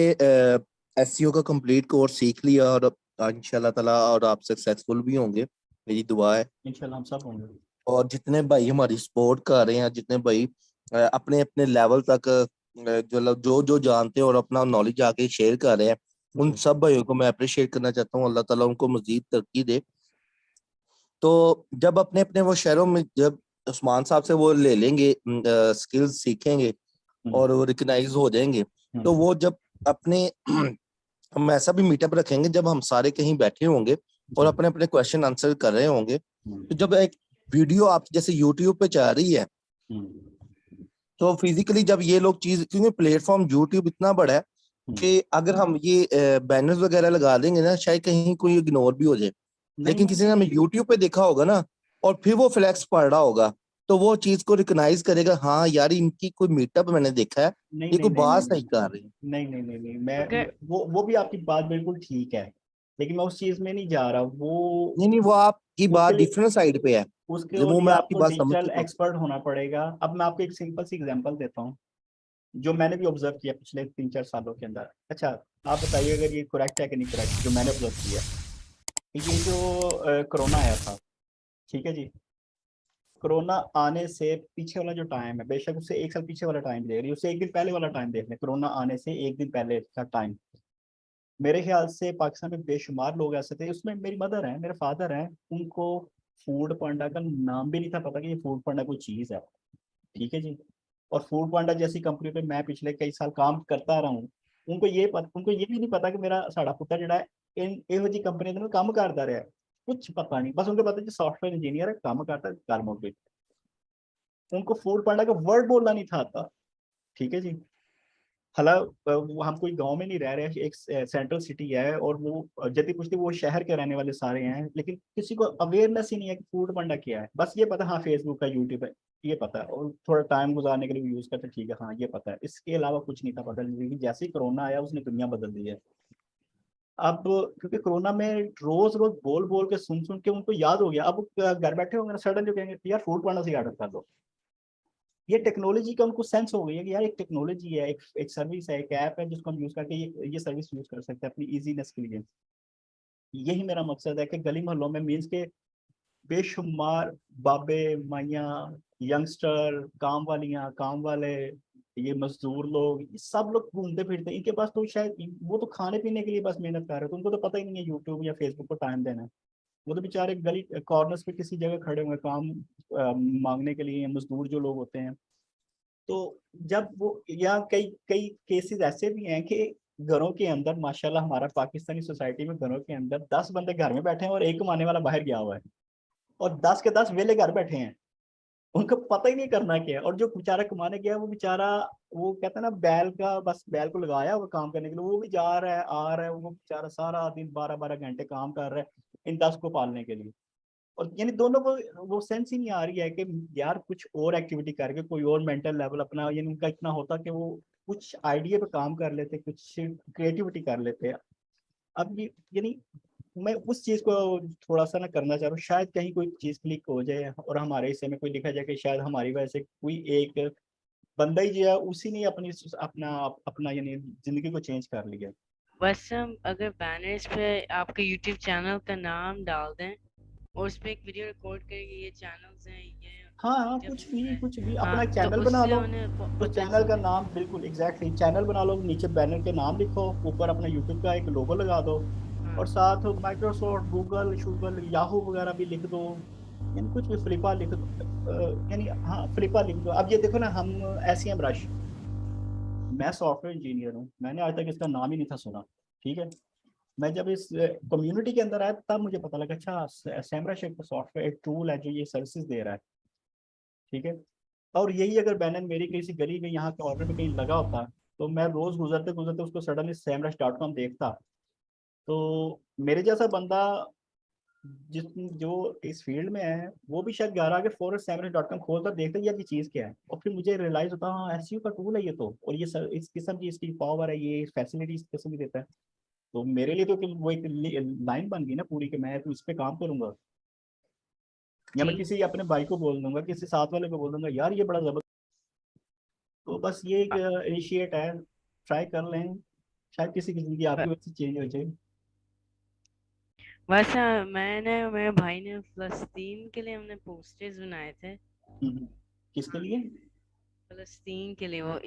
एसईओ का कंप्लीट कोर्स सीख लिया, और इंशाल्लाह ताला और आप सक्सेसफुल भी होंगे, मेरी दुआ है। इंशाल्लाह हम सब होंगे। और जितने भाई हमारी सपोर्ट कर रहे हैं, जितने भाई अपने अपने लेवल तक जो जो जानते हैं और अपना नॉलेज आके शेयर कर रहे हैं, उन सब भाइयों को मैं अप्रिशिएट करना चाहता हूँ। अल्लाह ताला उनको मजीद तरक्की दे। तो जब अपने अपने वो शहरों में, जब उस्मान साहब से वो ले लेंगे, स्किल्स सीखेंगे और वो रिकग्नाइज हो जाएंगे, तो वो जब अपने हम ऐसा भी मीटअप रखेंगे जब हम सारे कहीं बैठे होंगे और अपने अपने क्वेश्चन आंसर कर रहे होंगे। तो जब एक वीडियो आप जैसे यूट्यूब पे चल रही है, तो फिजिकली जब ये लोग चीज, क्योंकि प्लेटफॉर्म यूट्यूब इतना बड़ा है कि अगर हम ये बैनर्स वगैरह लगा देंगे ना, शायद कहीं कोई इग्नोर भी हो जाए, लेकिन किसी ने हमें यूट्यूब पे देखा होगा ना, और फिर वो फ्लैक्स पढ़ रहा होगा, तो वो चीज को रिकॉग्नाइज करेगा, हाँ यार इनकी कोई मीटअप मैंने देखा है, ये कोई बात नहीं कर रही। नहीं, मैं वो भी आपकी बात बिल्कुल ठीक है, लेकिन मैं उस चीज में नहीं जा रहा। वो नहीं वो आपकी बात उसके लिए डिफरेंट साइड पे है, उसके वो लिए मैं आपकी आपको बात समझ डिजिटल चुका हूँ। एक्सपर्ट होना पड़ेगा। अब मैं आपको एक सिंपल सी एग्जांपल देता हूँ, जो मैंने भी ऑब्जर्व किया पिछले 3-4 सालों के अंदर। अच्छा, आप बताइए अगर ये करेक्ट है कि नहीं करेक्ट, जो मैंने ऑब्जर्व किया। ये जो कोरोना आया था, ठीक है जी, कोरोना आने से पीछे वाला जो टाइम है, बेशक उससे 1 साल पीछे वाला टाइम देख रही है, उससे 1 दिन पहले वाला टाइम देख लें, कोरोना आने से 1 दिन पहले का टाइम। मेरे ख्याल से पाकिस्तान में बेशुमार लोग ऐसे थे, उसमें मेरी मदर है, मेरे फादर हैं, उनको फूड पांडा का नाम भी नहीं था पता कि ये फूड पांडा कोई चीज है, ठीक है जी। और फूड पांडा जैसी कंपनी पे मैं पिछले कई साल काम करता रहा हूँ। उनको ये भी नहीं पता कि मेरा साड़ा पुत्र जड़ा है इन ਇਹੋ जी कंपनी में काम करता रहा है, कुछ पता नहीं, बस उनको पता है सॉफ्टवेयर इंजीनियर है, काम करता है, गल मुक गई। उनको फूड पांडा का वर्ड बोलना नहीं था आता, ठीक है जी। हालांकि हम कोई गांव में नहीं रह रहे, एक सेंट्रल सिटी है और वो जति पुष्टि वो शहर के रहने वाले सारे हैं, लेकिन किसी को अवेयरनेस ही नहीं है कि फूड पांडा क्या है। बस ये पता हाँ फेसबुक है, यूट्यूब है, ये पता है, और थोड़ा टाइम गुजारने के लिए यूज करते ठीक है, हाँ ये पता है, इसके अलावा कुछ नहीं था पता। लेकिन जैसे ही कोरोना आया उसने दुनिया बदल दी है। अब क्योंकि कोरोना में रोज रोज बोल बोल के सुन सुन के उनको याद हो गया, अब घर बैठे होंगे ना सडन जो कहेंगे यार फूड पांडा से ऑर्डर कर दो। ये टेक्नोलॉजी का उनको सेंस हो गई है कि यार एक टेक्नोलॉजी है, एक सर्विस है, एक ऐप है जिसको हम यूज करके ये सर्विस यूज कर सकते हैं अपनी इजीनेस के लिए। यही मेरा मकसद है कि गली मोहल्लों में मीन्स के बेशुमार बाबे माइया, यंगस्टर, काम वालियां, काम वाले, ये मजदूर लोग, ये सब लोग घूमते फिरते हैं। इनके पास तो शायद वो तो खाने पीने के लिए बस मेहनत कर रहे हैं, तो उनको तो पता ही नहीं है यूट्यूब या फेसबुक को टाइम देना है। वो तो बेचारे गली कॉर्नर्स पे किसी जगह खड़े हुए काम मांगने के लिए, मजदूर जो लोग होते हैं। तो जब वो यहाँ कई कई केसेस ऐसे भी हैं कि घरों के अंदर माशाल्लाह हमारा पाकिस्तानी सोसाइटी में घरों के अंदर 10 बंदे घर में बैठे हैं और एक कमाने वाला बाहर गया हुआ है, और 10 के 10 वेले घर बैठे हैं, उनको पता ही नहीं करना क्या है। और जो बेचारा कमाने गया वो बेचारा, वो कहता है ना बैल का, बस बैल को लगाया वो काम करने के लिए, वो भी जा रहा है आ रहा है, वो बेचारा सारा दिन 12-12 घंटे काम कर रहा है इन 10 को पालने के लिए। और यानी दोनों को वो सेंस ही नहीं आ रही है कि यार कुछ और एक्टिविटी करके कोई और मेंटल लेवल अपना, यानी उनका इतना होता कि वो कुछ आइडिया पे काम कर लेते, कुछ क्रिएटिविटी कर लेते। अब ये यानी मैं उस चीज को थोड़ा सा ना करना चाह रहा हूँ, शायद कहीं कोई चीज क्लिक हो जाए और हमारे हिस्से में कोई लिखा जाए कि शायद हमारी वजह से कोई एक बंदा ही जो है उसी ने अपनी अपना अपना यानी जिंदगी को चेंज कर लिया। बस हम अगर बैनर्स पे आपके यूट्यूब चैनल का नाम डाल दें और उस पे एक वीडियो रिकॉर्ड करेंगे, ये चैनल्स हैं, ये हाँ हाँ, YouTube कुछ भी हाँ, अपना एक तो चैनल बना उससे लो, उन्हें तो पता चैनल का चले। नाम बिल्कुल एग्जैक्टली चैनल बना लो, नीचे बैनर के नाम लिखो, ऊपर अपना यूट्यूब का एक लोगो लगा दो, हाँ, और साथ माइक्रोसॉफ्ट, गूगल, शूगल, याहू वगैरह भी लिख दो, यानी कुछ भी फ्लिपा लिख दो, यानी हाँ फ्लिपा लिख दो। अब ये देखो ना, हम एसईएम रश, मैं सॉफ्टवेयर इंजीनियर हूँ, मैंने आज तक इसका नाम ही नहीं था सुना, ठीक है। मैं जब इस कम्युनिटी के अंदर आया तब मुझे पता लगा अच्छा सैमरश एक सॉफ्टवेयर एक टूल है जो ये सर्विसेज दे रहा है, ठीक है। और यही अगर बैनर मेरी किसी गली में यहाँ के ऑर्डर में कहीं लगा होता, तो मैं रोज गुजरते गुजरते उसको सडनली samrush.com देखता, तो मेरे जैसा बंदा जिस जो इस फील्ड में है वो भी शायद 11 के फॉर samrush.com खोलता, देखता यार ये चीज़ क्या है, और फिर मुझे रियलाइज होता हाँ एसईओ का टूल है ये तो, और ये सर इस किस्म की इसकी पावर है, ये फैसिलिटी इस किस्म की देता है। तो मेरे लिए तो वो एक लाइन बन गई ना पूरी कि मैं तो इस पे काम करूंगा, या मैं जी किसी अपने भाई को बोल दूंगा, किसी साथ वाले को बोल दूंगा यार ये बड़ा जबरदस्त। तो बस ये एक इनिशिएट है, ट्राई कर लें, शायद किसी की जिंदगी आपकी वजह से चेंज हो जाए। वैसे मैंने मेरे भाई ने फलस्तीन के लिए हमने पोस्टर्स बनाए थे। किसके लिए? फलस्तीन के लिए वो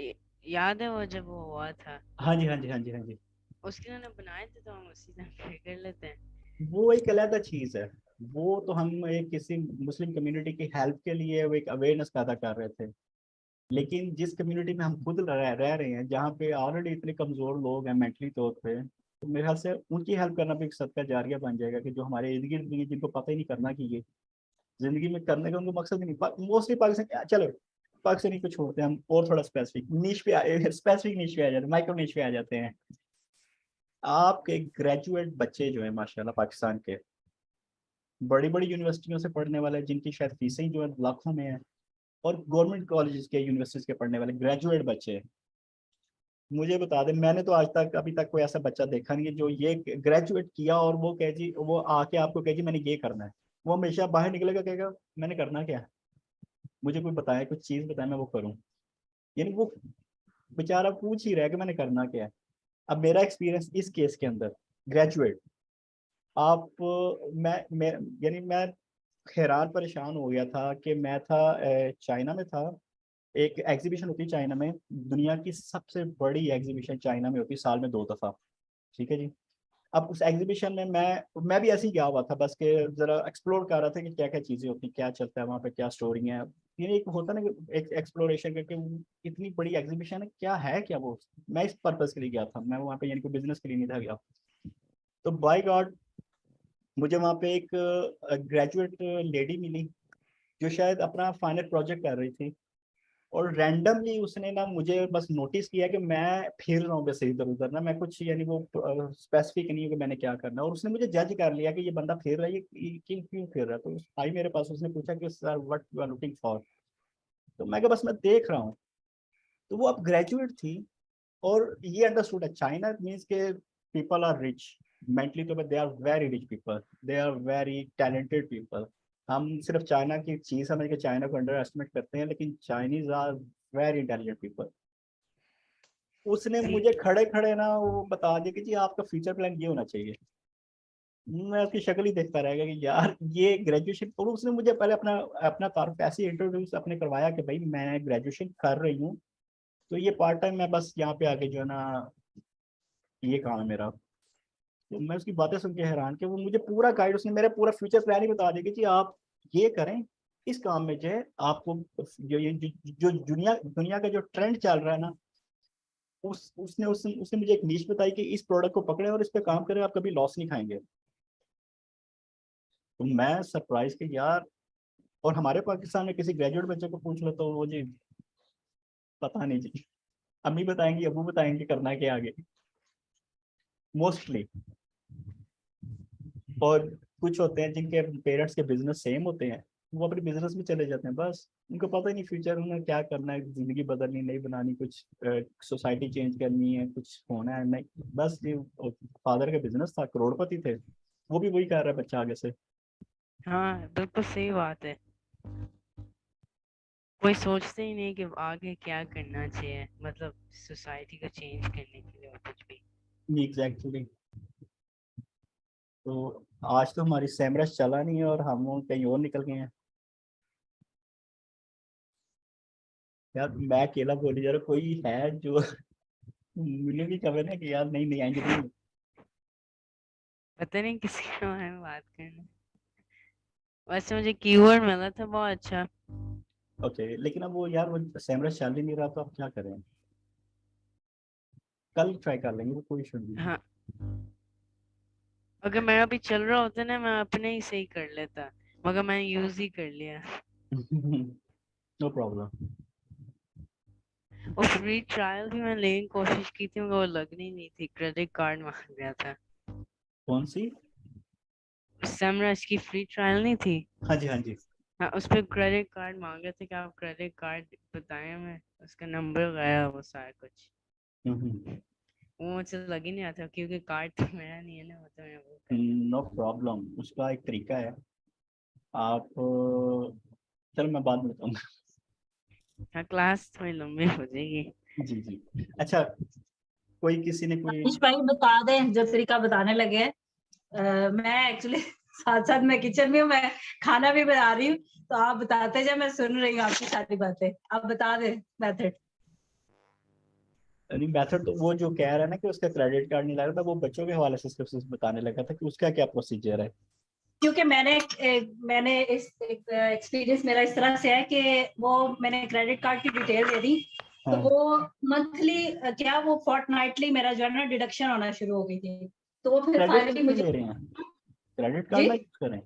याद है वो जब वो हुआ था हाँ जी हाँ जी हाँ जी हाँ जी। उसके लिए हमने बनाए थे, तो हम उसी तरह कर लेते हैं। वो एक अलग चीज है, वो तो हम एक किसी मुस्लिम कम्युनिटी की हेल्प के लिए वो एक अवेयरनेस पैदा कर रहे थे। लेकिन जिस कम्युनिटी में हम खुद रह रहे हैं, जहाँ पे ऑलरेडी इतने कमजोर लोग हैं मेंटली तौर पे, तो मेरे ख्याल से उनकी हेल्प करना भी एक सदका जारिया बन जाएगा, कि जो हमारे इर्द गिर्द भी हैं, जिनको पता ही नहीं करना कि ये जिंदगी में करने का उनको मकसद ही नहीं। मोस्टली पाकिस्तान, चलो पाकिस्तानी को छोड़ते हैं हम, और थोड़ा स्पेसिफिक नीश पे स्पेसिफिक नीश पे आ जाते हैं, माइक्रो नीश पे आ जाते हैं। आपके ग्रेजुएट बच्चे जो है माशाल्लाह पाकिस्तान के बड़ी बड़ी यूनिवर्सिटियों से पढ़ने वाले, जिनकी शायद फीसें जो है लाखों में है, और गवर्नमेंट कॉलेजेस के यूनिवर्सिटीज के पढ़ने वाले ग्रेजुएट बच्चे, मुझे बता दें मैंने तो आज तक अभी तक कोई ऐसा बच्चा देखा नहीं है जो ये ग्रेजुएट किया और वो कहे जी, वो आके आपको कहे जी मैंने ये करना है। वो हमेशा बाहर निकलेगा कहेगा मैंने करना क्या है, मुझे कोई बताए, कुछ चीज बताए मैं वो करूँ। यानी वो बेचारा पूछ ही रहा है कि मैंने करना क्या है। अब मेरा एक्सपीरियंस इस केस के अंदर, ग्रेजुएट आप, मैं यानी मैं हैरान परेशान हो गया था कि मैं था चाइना में था। एक एग्जीबिशन होती है चाइना में, दुनिया की सबसे बड़ी एग्जीबिशन चाइना में होती है साल में 2 दफा, ठीक है जी। अब उस एग्जीबिशन में मैं भी ऐसे ही गया हुआ था, बस के जरा एक्सप्लोर कर रहा था कि क्या क्या चीजें होती, क्या चलता है वहाँ पे, क्या स्टोरी है। ये एक होता ना कि एक एक्सप्लोरेशन करके इतनी बड़ी एग्जीबिशन है, क्या है क्या वो। मैं इस पर्पज के लिए गया था, मैं वहाँ पे यानी कि बिजनेस के लिए नहीं था गया। तो बाय गॉड मुझे वहाँ पे एक ग्रेजुएट लेडी मिली जो शायद अपना फाइनल प्रोजेक्ट कर रही थी। और रैंडमली उसने ना मुझे बस नोटिस किया कि मैं फिर रहा हूँ बस इधर उधर ना, मैं कुछ यानी वो स्पेसिफिक नहीं है कि मैंने क्या करना है, और उसने मुझे जज कर लिया कि ये बंदा फिर रहा है, ये क्यों क्यों फिर रहा है। तो आई मेरे पास, उसने पूछा कि sir what you are looking for, तो मैं कहा बस मैं देख रहा हूँ। तो वो अब ग्रेजुएट थी और ये अंडरस्टूड है चाइना मीन्स के पीपल आर रिच मेंटली, तो they are very rich people, they are very talented people. हम सिर्फ चाइना की चीज समझ के चाइना को अंडर एस्टिमेट करते हैं, लेकिन Chinese are very intelligent people. उसने मुझे खड़े खड़े ना वो बता दिया कि जी आपका फ्यूचर प्लान ये होना चाहिए। मैं उसकी शक्ल ही देखता रह गया कि यार ये ग्रेजुएशन, और उसने मुझे पहले अपना अपना तारुफ ऐसे इंट्रोड्यूस अपने करवाया कि भाई मैं ग्रेजुएशन कर रही हूँ, तो ये पार्ट टाइम मैं बस यहाँ पे आके जो है ना ये काम है मेरा। तो मैं उसकी बातें सुन के हैरान कि वो मुझे पूरा गाइड, उसने मेरा पूरा फ्यूचर प्लान ही बता दिया कि जी आप ये करें, इस काम में जो है आपको जो दुनिया दुनिया का जो ट्रेंड चल रहा है ना, उसने मुझे एक नीश बताई कि इस प्रोडक्ट को पकड़े और इस पे काम करें, आप कभी लॉस नहीं खाएंगे। तो मैं सरप्राइज कि यार, और हमारे पाकिस्तान में किसी ग्रेजुएट बच्चे को पूछ लो तो वो जी पता नहीं जी, अम्मी बताएंगी अबू बताएंगे करना है क्या आगे मोस्टली। और कुछ होते हैं जिनके पेरेंट्स के बिजनेस सेम होते हैं, वो अपने बिजनेस में चले जाते हैं, बस उनको पता ही नहीं फ्यूचर में क्या करना है, जिंदगी बदलनी नहीं बनानी, कुछ सोसाइटी चेंज करनी है, कुछ होना है नहीं, बस ये फादर का बिजनेस था, करोड़पति थे, वो भी वही कर रहा है बच्चा आगे से। हाँ बिल्कुल सही बात है। कोई सोचते ही नहीं कि आगे क्या करना चाहिए, मतलब सोसाइटी को चेंज करने के लिए और कुछ भी। एग्जैक्टली। तो आज तो हमारी सेमरस चला नहीं है और हम लोग कहीं और निकल गए हैं। यार मैं अकेला बोली जा रहा हूँ, कोई है जो मुझे भी खबर है कि यार नहीं नहीं आएंगे नहीं। पता नहीं किसके बारे में बात करना। वैसे मुझे कीवर्ड मिला था बहुत अच्छा। ओके, लेकिन अब वो यार वो सेमरस चल ही नहीं रहा, तो अब क्या करें, कल ट्राई कर लेंगे, वो कोई इशू नहीं। हाँ, अगर मेरा भी चल रहा होता ना मैं अपने ही सही कर लेता, मगर मैंने यूज ही कर लिया। No problem. और फ्री ट्रायल भी मैंने लेने की कोशिश की थी मगर वो लगनी नहीं थी, क्रेडिट कार्ड मांग गया था। कौन सी? समरस की फ्री ट्रायल नहीं थी। हाँ जी हाँ जी। हाँ, उस पर क्रेडिट कार्ड मांगे थे कि आप क्रेडिट कार्ड बताएं हमें, उसका नंबर गया वो सारा कुछ। हम्म। वो मुझे लग ही नहीं रहा था क्योंकि कार्ड तो मेरा नहीं है ना, वो तो मैं वो कर लिया। नो प्रॉब्लम, उसका एक तरीका है, आप चलो मैं बाद में बताऊंगा। हाँ, क्लास थोड़ी लंबी हो जाएगी। जी जी। अच्छा, कोई किसी ने कोई मनीष भाई बता दें जो तरीका बताने लगे हैं। मैं एक्चुअली साथ साथ मैं किचन में हूँ, मैं खाना भी बना रही हूँ, तो आप बताते जाए, मैं सुन रही हूँ आपकी सारी बातें, आप बता दें मेथड। नहीं मेथड तो वो जो कह रहा है ना कि उसका क्रेडिट कार्ड नहीं लग रहा था, वो बच्चों के हवाले से सिर्फ बताने लगा था कि उसका क्या प्रोसीजर है। क्योंकि मैंने इस एक्सपीरियंस मेरा इस तरह से है कि वो मैंने क्रेडिट कार्ड की डिटेल दे दी, तो हाँ। वो मंथली क्या वो फोर्टनाइटली मेरा जो है ना डिडक्शन होना शुरू हो गई थी, तो वो फिर क्रेडिट फाइनली क्यों मुझे। ले रहे हैं, क्रेडिट कार्ड जी ना यूज करें।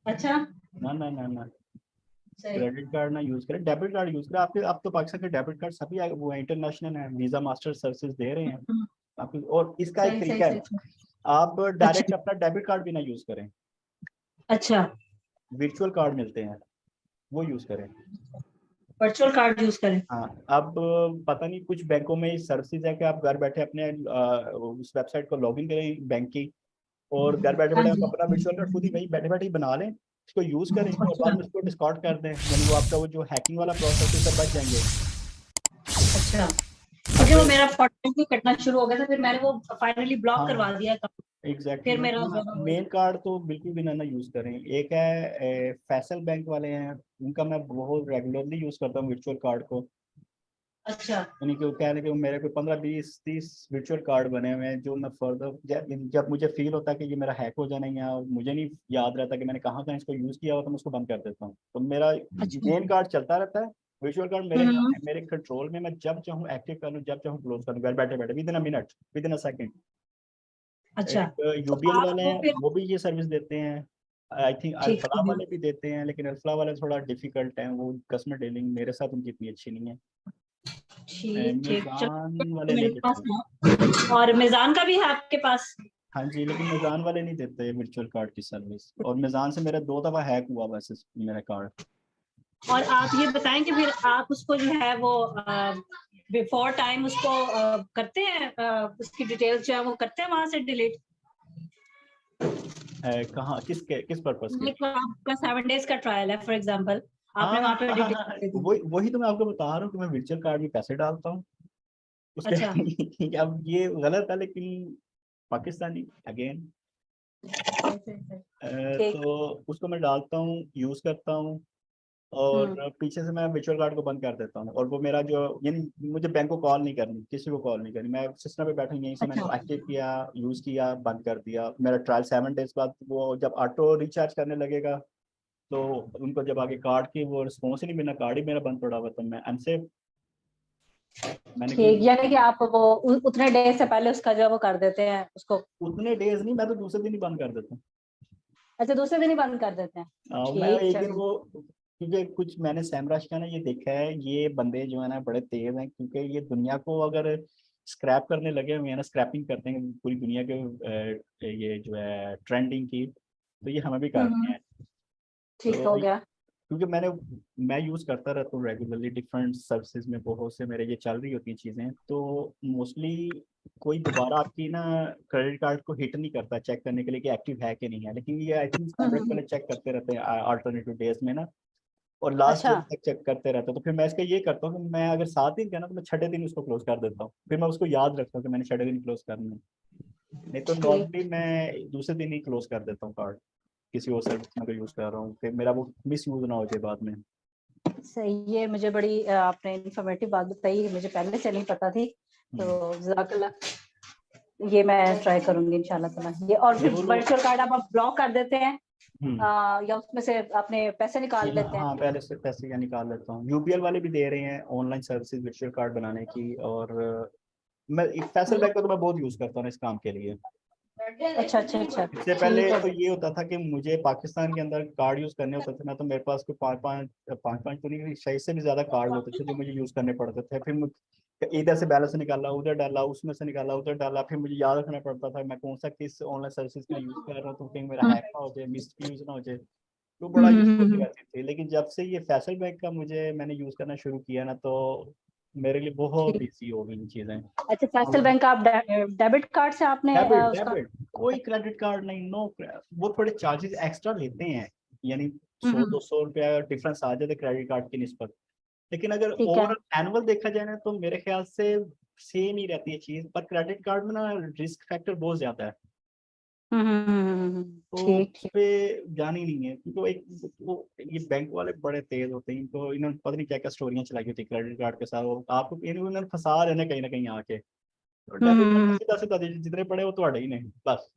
अच्छा ना ना ना ना, सही। क्रेडिट कार्ड ना यूज करें, डेबिट कार्ड यूज करें। आपके आप तो पाकिस्तान के डेबिट कार्ड सभी वो इंटरनेशनल है, वीजा मास्टर सर्विसेज दे रहे हैं आपको, और इसका एक सही सही तरीका है, सही। आप डायरेक्ट अच्छा अपना डेबिट कार्ड भी ना यूज करें, अच्छा, वर्चुअल कार्ड मिलते हैं वो यूज करें। वर्चुअल कार्ड यूज करें। हाँ, अब पता नहीं कुछ बैंकों में सर्विसेज है कि आप घर बैठे अपने उस वेबसाइट को लॉगिन करें बैंक की, और घर बैठे हाँ बैठे आप जी। अपना वर्चुअल कार्ड खुद ही वही बैठे बैठे ही बना लें, इसको यूज करें और बाद अच्छा में इसको डिस्कार्ड कर दें, यानी वो आपका वो जो हैकिंग वाला प्रोसेस है उससे बच जाएंगे। अच्छा, अब क्योंकि वो मेरा फोर्टनाइटली कटना शुरू हो गया था, फिर मैंने वो फाइनली ब्लॉक हाँ करवा दिया account। एग्जैक्टली फिर मेरा exactly. जो है ना मेन कार्ड तो बिल्कुल भी ना यूज करें। एक है फैसल बैंक वाले हैं, उनका मैं बहुत रेगुलरली यूज करता हूँ वर्चुअल कार्ड को, अच्छा यानी कि वो कह रहे कि मेरे को 15-20-30 वर्चुअल कार्ड बने हुए हैं, जो मैं फर्दर जब मुझे फील होता है कि ये मेरा हैक हो जाना है और मुझे नहीं याद रहता कि मैंने कहाँ कहाँ इसको यूज किया हो, तो मैं उसको बंद कर देता हूँ। तो मेरा अच्छा। मेन कार्ड चलता रहता है, वर्चुअल कार्ड मेरे हम्म। मेरे कंट्रोल में, मैं जब चाहूँ एक्टिव कर लूँ, जब चाहूँ क्लोज कर लूँ, घर बैठे बैठे with in a minute, with in a second. अच्छा, एक तो यूबीएल आप वाले वो हैं, फिर। वो भी ये सर्विस देते हैं, आई थिंक ठीक अल्फला है। वाले भी देते हैं, लेकिन अल्फला वाले थोड़ा डिफिकल्ट है, वो कस्टमर डीलिंग मेरे साथ उनकी इतनी अच्छी नहीं है। ठीक ठीक, मिजान चलो वाले मेरे नहीं पास देते। है। और मिजान का भी है आपके पास? हाँ जी, लेकिन मिजान वाले नहीं देते वर्चुअल कार्ड की सर्विस, और मिजान से मेरा 2 दफा हैक हुआ वैसे मेरा कार्ड। और आप ये बताएं कि फिर आप उसको जो है वो बिफोर टाइम उसको करते हैं, उसकी डिटेल्स जो है वो करते हैं वहां से डिलीट? कहाँ किस पर्पस के? लाइक आपका 7 डेज का ट्रायल है फॉर एग्जांपल, आपने हाँ वहां पे हाँ हाँ हाँ, डिटेल। वही तो मैं आपको बता रहा हूँ कि मैं वर्चुअल कार्ड में पैसे डालता हूँ उसके। अच्छा। अब ये गलत है, लेकिन पाकिस्तानी अगेन, ठीक। तो उसको मैं डालता हूँ, यूज करता हूँ, हम्म। और पीछे से मैं वर्चुअल कार्ड को बंद कर देता हूँ, और वो मेरा जो, यानी मुझे बैंक को कॉल नहीं करनी, किसी को कॉल नहीं करनी, मैं सिस्टम पे बैठा हूँ, यहीं से मैंने अच्छा। एक्टिव किया, यूज किया, बंद कर दिया। मेरा ट्रायल 7 डेज बाद वो जब ऑटो रिचार्ज करने लगेगा, तो उनको जब आगे कार्ड की वो रिस्पॉन्स ही नहीं मिलना, कार्ड ही मेरा बंद पड़ा हुआ, तो मैं अनसेफ, मैंने ठीक, कोई यानी कि आप वो उतने डेज से पहले उसका जो है वो कर देते हैं उसको? उतने डेज नहीं, मैं तो दूसरे दिन ही बंद कर देता हूँ। अच्छा, दूसरे दिन ही बंद कर देते हैं। मैं ठीक, एक दिन चलो। वो, क्योंकि कुछ मैंने सैमराज का ना ये देखा है, ये बंदे जो है ना बड़े तेज हैं, क्योंकि ये दुनिया को अगर स्क्रैप करने लगे हुए हैं ना, स्क्रैपिंग करते हैं पूरी दुनिया के, ये जो है ट्रेंडिंग की, तो ये हमें भी कर रहे हम्म। हैं। ठीक तो हो गया। क्योंकि मैं यूज़ करता रहता हूँ रेगुलरली, डिफरेंट सर्विसेज में बहुत से मेरे ये चल रही होती हैं चीज़ें, तो मोस्टली कोई दोबारा आपकी ना क्रेडिट कार्ड को हिट नहीं करता चेक करने के लिए कि एक्टिव है कि नहीं है, लेकिन ये आई थिंक हम्म, सैमरज हम्म, पहले चेक करते रहते हैं अल्टरनेटिव डेज में ना, और लास्ट अच्छा। डेट तक चेक करते रहता हूँ। तो फिर मैं इसका ये करता हूँ कि मैं अगर 7 दिन का ना, तो मैं 6ठे दिन उसको क्लोज कर देता हूँ, फिर मैं उसको याद रखता हूँ कि मैंने 6ठे दिन क्लोज करना है, नहीं तो ठीक। नॉर्मली मैं दूसरे दिन ही क्लोज कर देता हूँ कार्ड, किसी और सर्विस में तो यूज़ कर रहा हूँ कि मेरा वो मिस यूज़ ना हो जाए बाद में। सही, ये मुझे बड़ी आपने इंफॉर्मेटिव बात बताई, मुझे पहले से नहीं पता थी, तो जज़ाकल्लाह। ये मैं ट्राई करूंगी इंशाल्लाह ताला। ये और ये फिर वो लोग, वर्चुअल कार्ड आप ब्लॉक कर देते हैं हम्म, या उसमें से अपने पैसे निकाल लेते हैं? हाँ पहले से पैसे का निकाल लेता हूँ, यूबीएल वाले भी दे रहे हैं ऑनलाइन सर्विसेज वर्चुअल कार्ड बनाने की, और मैं फैसल बैंक का तो मैं बहुत यूज़ करता हूँ इस काम के लिए। अच्छा अच्छा अच्छा, इससे पहले ठीक हो तो गया। ये होता था कि मुझे पाकिस्तान के अंदर कार्ड यूज करने होते थे ना, तो मेरे पास कोई पाँच पाँच तो नहीं, 6 से भी ज्यादा कार्ड होते थे जो मुझे यूज करने पड़ते थे, फिर इधर से बैलेंस निकाला, उधर डाला, उसमें से निकाला, उधर डाला, फिर मुझे याद रखना पड़ता था मैं कौन सा किस ऑनलाइन सर्विसेज का यूज कर रहा हूँ, तो कहीं मेरा हैक ना हो जाए, मिस यूज ना हो जाए, तो बड़ा यूजफुल हम्म। रहती थी। लेकिन जब से ये फैसल बैंक का मैंने यूज करना शुरू किया ना, तो मेरे लिए बहुत ठीक। ईजी हो गई चीजें। अच्छा, फैसल बैंक का आप डेबिट कार्ड से आपने डेबिट उसका? डेबिट कोई क्रेडिट कार्ड नहीं, नो, वो थोड़े चार्जेस एक्स्ट्रा लेते हैं, यानी हम्म, 100-200 रुपया डिफरेंस आ जाते क्रेडिट कार्ड की निस्बत, लेकिन अगर ठीक है। ओवरऑल एनुअल देखा जाए ना, तो मेरे ख्याल से सेम ही रहती है चीज, पर क्रेडिट कार्ड में ना रिस्क फैक्टर बहुत ज्यादा है, तो ठीक उस ठीक। पे जान ही नहीं है, क्योंकि ये बैंक वाले बड़े तेज होते हैं, इनको इन्होंने पता नहीं क्या क्या स्टोरियां चलाई होती है क्रेडिट कार्ड के साथ, वो आपको इन्होंने फंसा रहे ना कहीं आके, तो डेबिट कार्ड हम्म। सीधा सीधा जितने पड़े वो तो ही नहीं, बस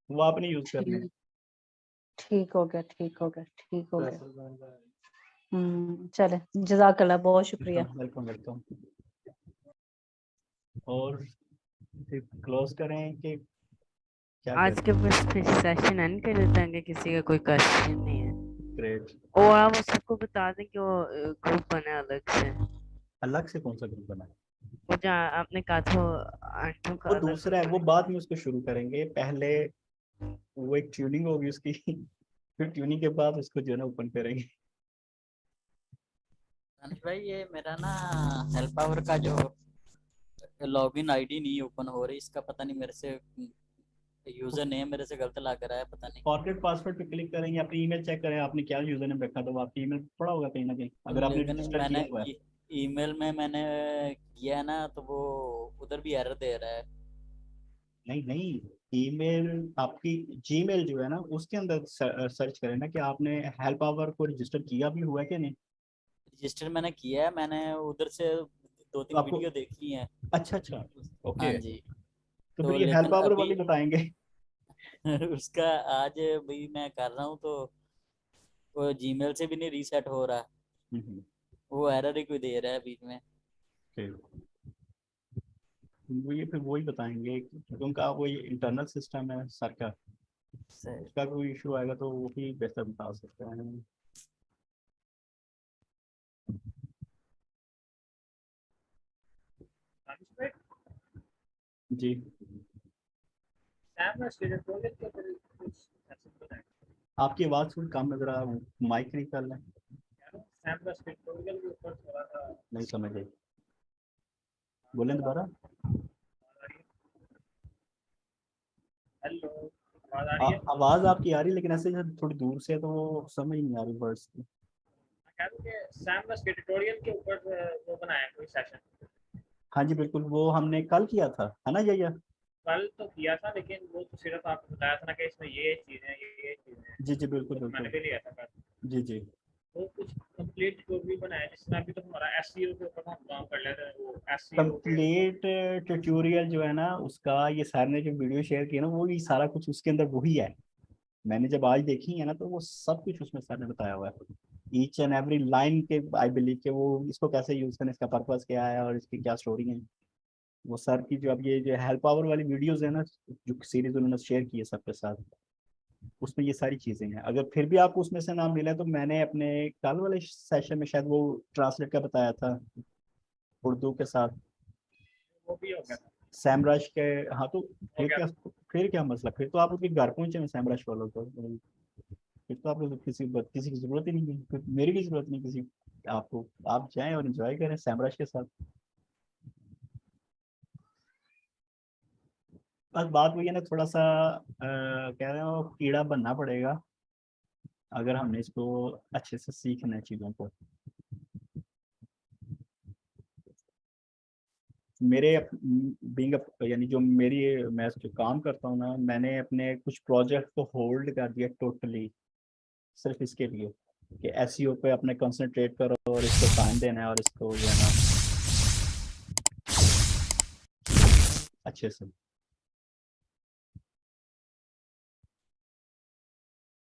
वो आपने यूज करने हैं। ठीक, ठीक हो गया, ठीक हो गया, ठीक हो गया। चले, जजाकल्ला, बहुत शुक्रिया। Welcome welcome. और फिर क्लोज करें कि क्या आज करें? के बस फिर सेशन एंड कर देते हैं, अगर किसी का कोई क्वेश्चन नहीं है, ग्रेट। और आप सबको बता दें कि वो ग्रुप बना अलग से, अलग से कौन सा ग्रुप बना है? वो जो आपने कहा था आठों का वो अलग दूसरा है, वो बाद में उसको शुरू करेंगे, पहले वो एक ट्यूनिंग होगी उसकी, फिर ट्यूनिंग के बाद उसको जो है ना ओपन करेंगे। अनिश भाई, ये मेरा ना हेल्प आवर का जो लॉगिन आईडी नहीं ओपन हो रही, इसका पता नहीं, मेरे से यूजर नेम मेरे से गलत ला कर आया, पता नहीं। फॉरगेट पासवर्ड पे क्लिक करेंगे, अपनी ईमेल चेक करें आपने क्या यूजर नेम रखा, तो वो आपकी ईमेल पड़ा होगा कहीं ना कहीं, अगर आपने लेकिन रजिस्टर मैंने किया हुआ है। ईमेल में मैंने किया है ना, तो वो उधर भी एरर दे रहा है। नहीं नहीं, ईमेल आपकी जीमेल जो है ना उसके अंदर सर्च करें ना कि आपने हेल्प आवर को रजिस्टर किया भी हुआ है कि नहीं। रजिस्टर मैंने किया है, मैंने उधर से दो तो तीन आपको, वीडियो देखी हैं। अच्छा अच्छा, हाँ ओके, जी। तो फिर तो ये हेल्प लेकिन आवर अभी वाले बताएंगे। उसका आज भी मैं कर रहा हूँ, तो वो जीमेल से भी नहीं रीसेट हो रहा, हम्म, वो एरर ही कोई दे रहा है बीच में। okay। वो ये फिर वही बताएंगे क्योंकि उनका वो ये इंटरनल सिस्टम है सर का, उसका कोई इशू आएगा तो वो भी बेहतर बता सकते हैं। जी आपकी आवाज थोड़ी कम लग रहा है, माइक नहीं कर लें। नहीं समझ आई, बोलें दोबारा। आवाज आपकी आ रही लेकिन ऐसे जब थोड़ी दूर से है तो वो समझ नहीं आ रही वर्ड्स की। हाँ जी बिल्कुल, वो हमने कल किया था, है ना यही? कल तो किया था, लेकिन वो तो सिर्फ आपको बताया था ना कि इसमें ये चीज है, ये चीज है। जी जी बिल्कुल तो मैंने बिल्कुल। भी लिया था कल। जी जी वो कुछ कंप्लीट ट्यूटोरियल भी बनाया जिसमें अभी तो हमारा एसईओ के ऊपर हम काम कर लेते हैं। वो एसईओ कंप्लीट ट्यूटोरियल जो है ना उसका, ये सर ने जो वीडियो शेयर किया ना वो ही सारा कुछ उसके अंदर वही है। मैंने जब आज देखी है ना तो वो सब कुछ उसमें सर ने बताया हुआ है, ईच एंड एवरी लाइन के। आई बिलीव के वो इसको कैसे यूज करना, इसका पर्पस क्या है और इसकी क्या स्टोरी है। वो सर की जो अब ये जो हेल्प आवर वाली वीडियोस है ना, जो सीरीज उन्होंने शेयर की है सबके साथ, उसमें ये सारी चीजें हैं। अगर फिर भी आपको उसमें से नाम मिला तो मैंने अपने कल वाले सेशन में शायद वो ट्रांसलेट का बताया था उर्दू के साथ, वो भी हो गया था। सैमराज के। हाँ तो हो गया। फिर क्या मसला, फिर तो आप उनके घर पहुंचे हैं सैमराज वालों को, फिर तो आपको किसी की जरूरत ही नहीं है, फिर मेरी भी जरूरत नहीं किसी आपको। आप जाएं और एंजॉय करें सैमराज के साथ। बस बात वही है ना, थोड़ा सा कह रहे हो कीड़ा बनना पड़ेगा अगर हमने इसको अच्छे से सीखना है चीज़ों को। मेरे बीइंग यानी जो मेरी मैं जो काम करता हूँ ना, मैंने अपने कुछ प्रोजेक्ट को होल्ड कर दिया टोटली, सिर्फ इसके लिए कि एसईओ पे अपने कंसंट्रेट करो और इसको टाइम देना है और इसको जो है ना अच्छे से